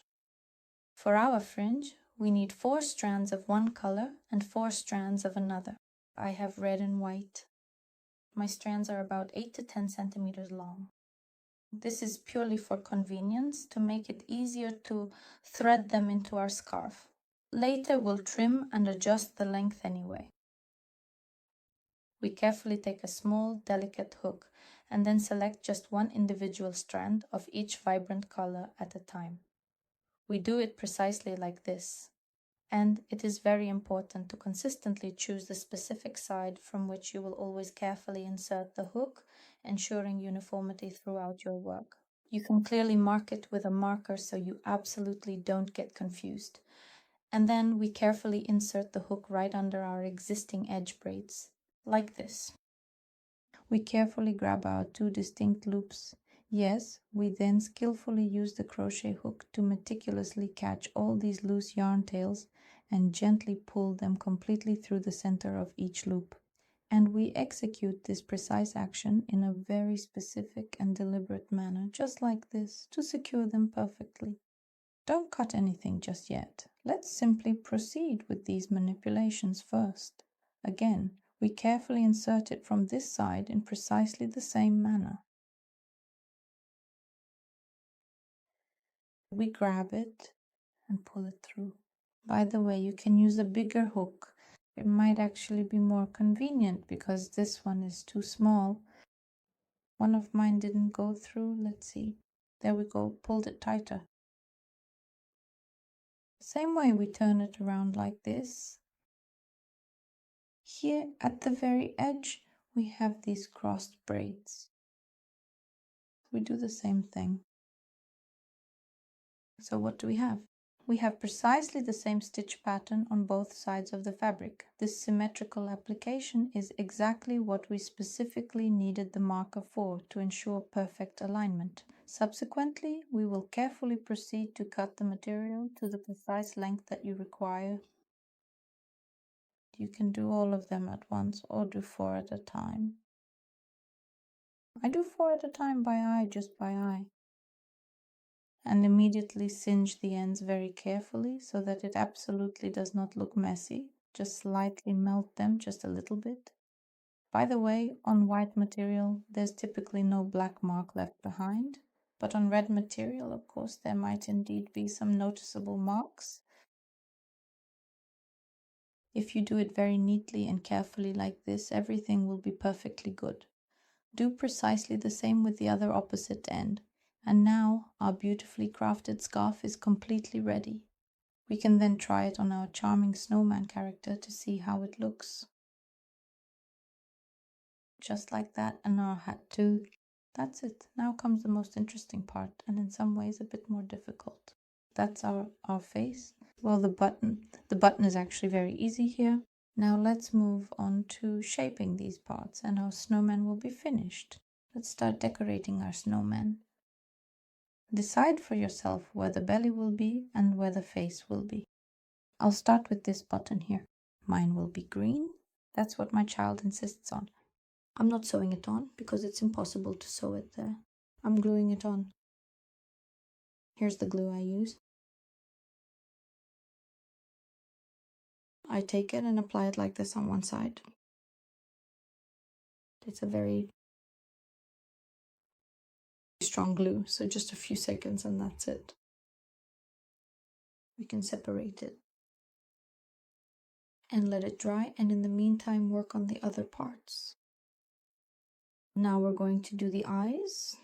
For our fringe, we need 4 strands of one color and 4 strands of another. I have red and white. My strands are about 8 to 10 centimeters long. This is purely for convenience, to make it easier to thread them into our scarf. Later we'll trim and adjust the length anyway. We carefully take a small, delicate hook and then select just one individual strand of each vibrant color at a time. We do it precisely like this. And it is very important to consistently choose the specific side from which you will always carefully insert the hook, ensuring uniformity throughout your work. You can clearly mark it with a marker so you absolutely don't get confused. And then we carefully insert the hook right under our existing edge braids, like this. We carefully grab our 2 distinct loops. Yes, we then skillfully use the crochet hook to meticulously catch all these loose yarn tails and gently pull them completely through the center of each loop. And we execute this precise action in a very specific and deliberate manner, just like this, to secure them perfectly. Don't cut anything just yet. Let's simply proceed with these manipulations first. Again, we carefully insert it from this side in precisely the same manner. We grab it and pull it through. By the way, you can use a bigger hook. It might actually be more convenient because this one is too small. One of mine didn't go through. Let's see. There we go. Pulled it tighter. Same way we turn it around like this. Here at the very edge, we have these crossed braids. We do the same thing. So what do we have? We have precisely the same stitch pattern on both sides of the fabric. This symmetrical application is exactly what we specifically needed the marker for to ensure perfect alignment. Subsequently, we will carefully proceed to cut the material to the precise length that you require. You can do all of them at once or do 4 at a time. I do 4 at a time by eye, just by eye. And immediately singe the ends very carefully so that it absolutely does not look messy. Just slightly melt them just a little bit. By the way, on white material, there's typically no black mark left behind, but on red material, of course, there might indeed be some noticeable marks. If you do it very neatly and carefully like this, everything will be perfectly good. Do precisely the same with the other opposite end. And now our beautifully crafted scarf is completely ready. We can then try it on our charming snowman character to see how it looks. Just like that, and our hat too. That's it. Now comes the most interesting part, and in some ways a bit more difficult. That's our face. Well, the button is actually very easy here. Now let's move on to shaping these parts, and our snowman will be finished. Let's start decorating our snowman. Decide for yourself where the belly will be and where the face will be. I'll start with this button here. Mine will be green. That's what my child insists on. I'm not sewing it on because it's impossible to sew it there. I'm gluing it on. Here's the glue I use. I take it and apply it like this on one side. It's a very strong glue, so just a few seconds and that's it. We can separate it and let it dry, and in the meantime work on the other parts. Now we're going to do the eyes.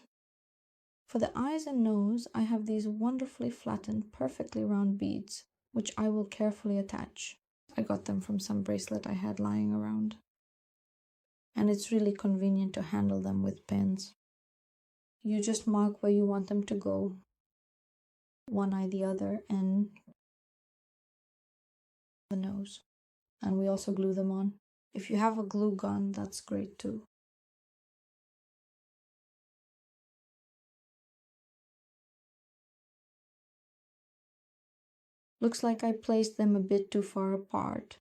For the eyes and nose, I have these wonderfully flattened, perfectly round beads, which I will carefully attach. I got them from some bracelet I had lying around. And it's really convenient to handle them with pins. You just mark where you want them to go, one eye the other, and the nose. And we also glue them on. If you have a glue gun, that's great too. Looks like I placed them a bit too far apart.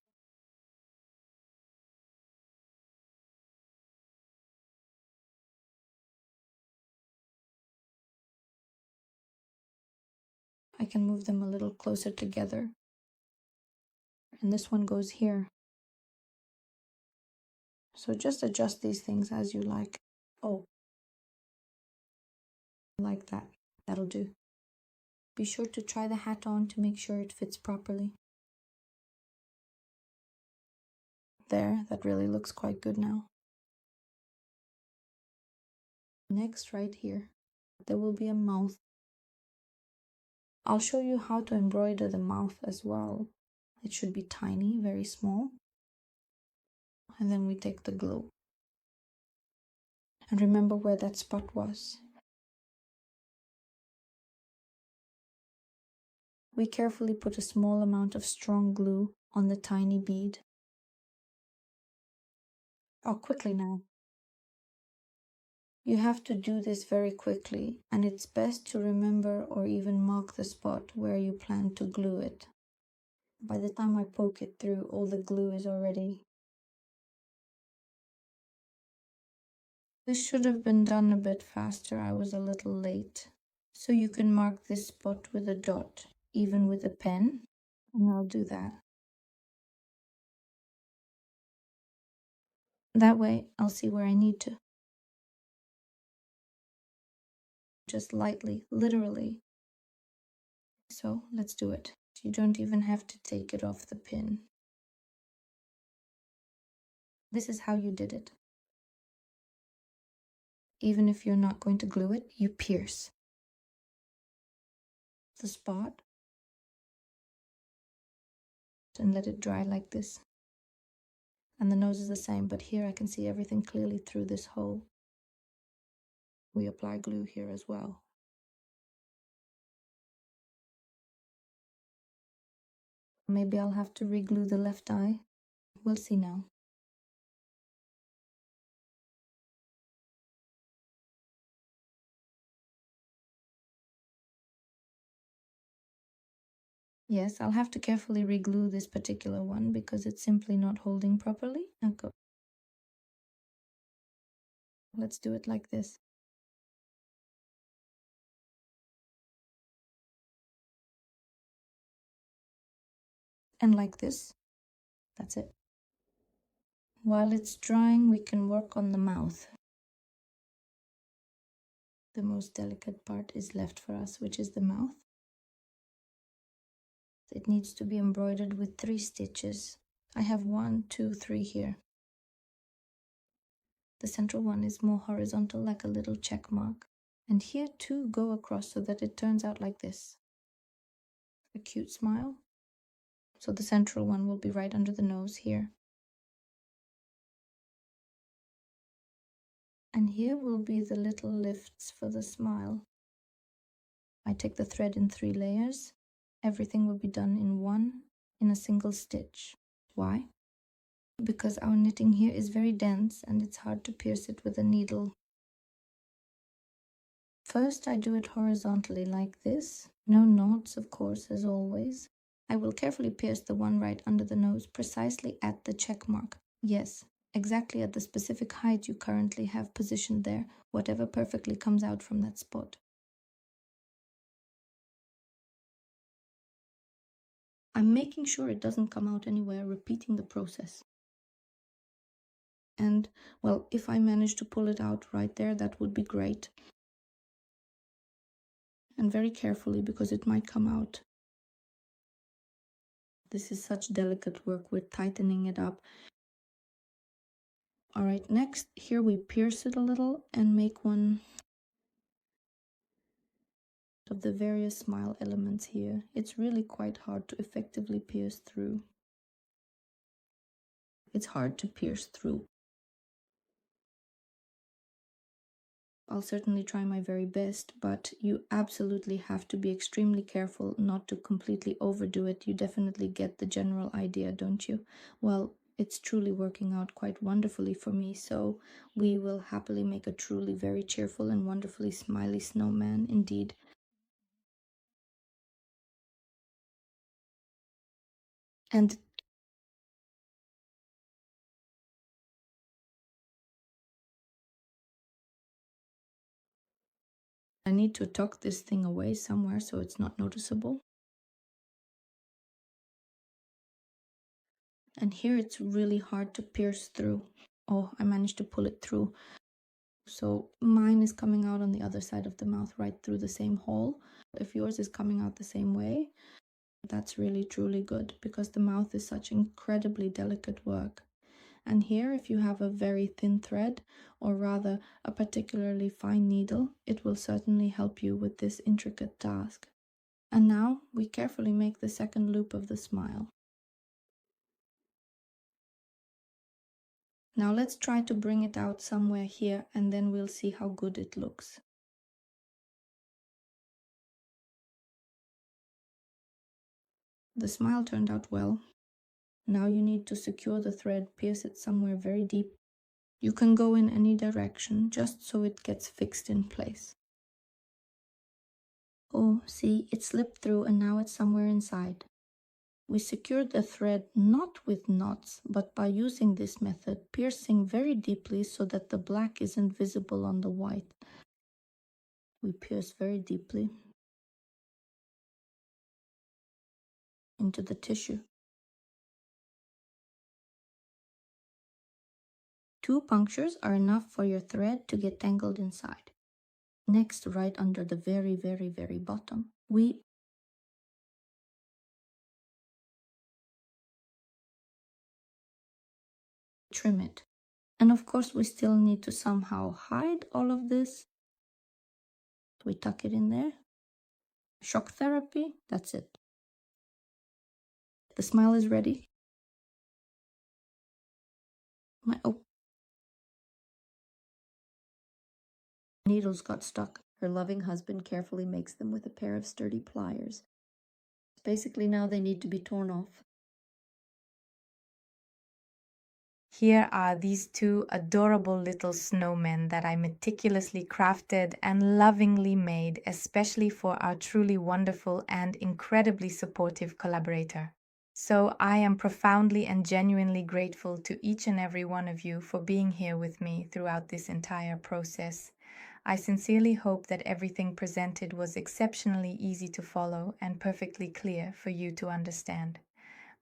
I can move them a little closer together. And this one goes here. So just adjust these things as you like. Oh, like that. That'll do. Be sure to try the hat on to make sure it fits properly. There, that really looks quite good now. Next, right here, there will be a mouth. I'll show you how to embroider the mouth as well. It should be tiny, very small. And then we take the glue. And remember where that spot was. We carefully put a small amount of strong glue on the tiny bead. Oh, quickly now. You have to do this very quickly, and it's best to remember or even mark the spot where you plan to glue it. By the time I poke it through, all the glue is already. This should have been done a bit faster. I was a little late. So you can mark this spot with a dot, even with a pen, and I'll do that. That way, I'll see where I need to. Just lightly, literally. So let's do it. You don't even have to take it off the pin. This is how you did it. Even if you're not going to glue it, you pierce the spot and let it dry like this. And the nose is the same, but here I can see everything clearly through this hole. We apply glue here as well. Maybe I'll have to re-glue the left eye. We'll see now. Yes, I'll have to carefully re-glue this particular one because it's simply not holding properly. Now go. Let's do it like this. And like this. That's it. While it's drying, we can work on the mouth. The most delicate part is left for us, which is the mouth. It needs to be embroidered with 3 stitches. I have 1, 2, 3 here. The central one is more horizontal, like a little check mark. And here 2 go across so that it turns out like this. A cute smile. So the central one will be right under the nose here. And here will be the little lifts for the smile. I take the thread in 3 layers. Everything will be done in a single stitch. Why? Because our knitting here is very dense and it's hard to pierce it with a needle. First I do it horizontally like this. No knots, of course, as always. I will carefully pierce the one right under the nose, precisely at the check mark. Yes, exactly at the specific height you currently have positioned there, whatever perfectly comes out from that spot. I'm making sure it doesn't come out anywhere, repeating the process. And, well, if I manage to pull it out right there, that would be great. And very carefully, because it might come out. This is such delicate work, we're tightening it up. Alright, next, here we pierce it a little and make one of the various smile elements here. It's really quite hard to effectively pierce through. It's hard to pierce through. I'll certainly try my very best, but you absolutely have to be extremely careful not to completely overdo it. You definitely get the general idea, don't you? Well, it's truly working out quite wonderfully for me, so we will happily make a truly very cheerful and wonderfully smiley snowman indeed. And I need to tuck this thing away somewhere so it's not noticeable. And here it's really hard to pierce through. Oh, I managed to pull it through. So mine is coming out on the other side of the mouth, right through the same hole. If yours is coming out the same way, that's really truly good because the mouth is such incredibly delicate work. And here, if you have a very thin thread, or rather a particularly fine needle, it will certainly help you with this intricate task. And now we carefully make the second loop of the smile. Now let's try to bring it out somewhere here and then we'll see how good it looks. The smile turned out well. Now you need to secure the thread, pierce it somewhere very deep. You can go in any direction just so it gets fixed in place. Oh, see, it slipped through and now it's somewhere inside. We secured the thread not with knots, but by using this method, piercing very deeply so that the black isn't visible on the white. We pierce very deeply into the tissue. 2 punctures are enough for your thread to get tangled inside. Next, right under the very bottom, we trim it. And of course, we still need to somehow hide all of this. We tuck it in there. Shock therapy, that's it. The smile is ready. My needles got stuck. Her loving husband carefully makes them with a pair of sturdy pliers. Basically, now they need to be torn off. Here are these two adorable little snowmen that I meticulously crafted and lovingly made, especially for our truly wonderful and incredibly supportive collaborator. So I am profoundly and genuinely grateful to each and every one of you for being here with me throughout this entire process. I sincerely hope that everything presented was exceptionally easy to follow and perfectly clear for you to understand.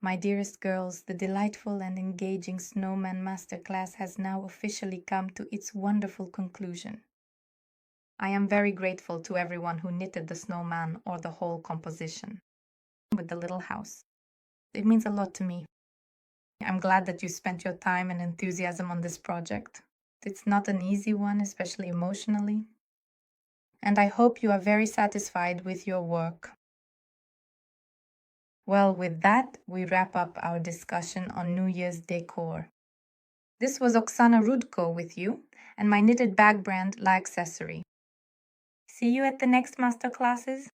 My dearest girls, the delightful and engaging Snowman Masterclass has now officially come to its wonderful conclusion. I am very grateful to everyone who knitted the snowman or the whole composition with the little house. It means a lot to me. I'm glad that you spent your time and enthusiasm on this project. It's not an easy one, especially emotionally. And I hope you are very satisfied with your work. Well, with that, we wrap up our discussion on New Year's decor. This was Oksana Rudko with you and my knitted bag brand La Accessory. See you at the next masterclasses.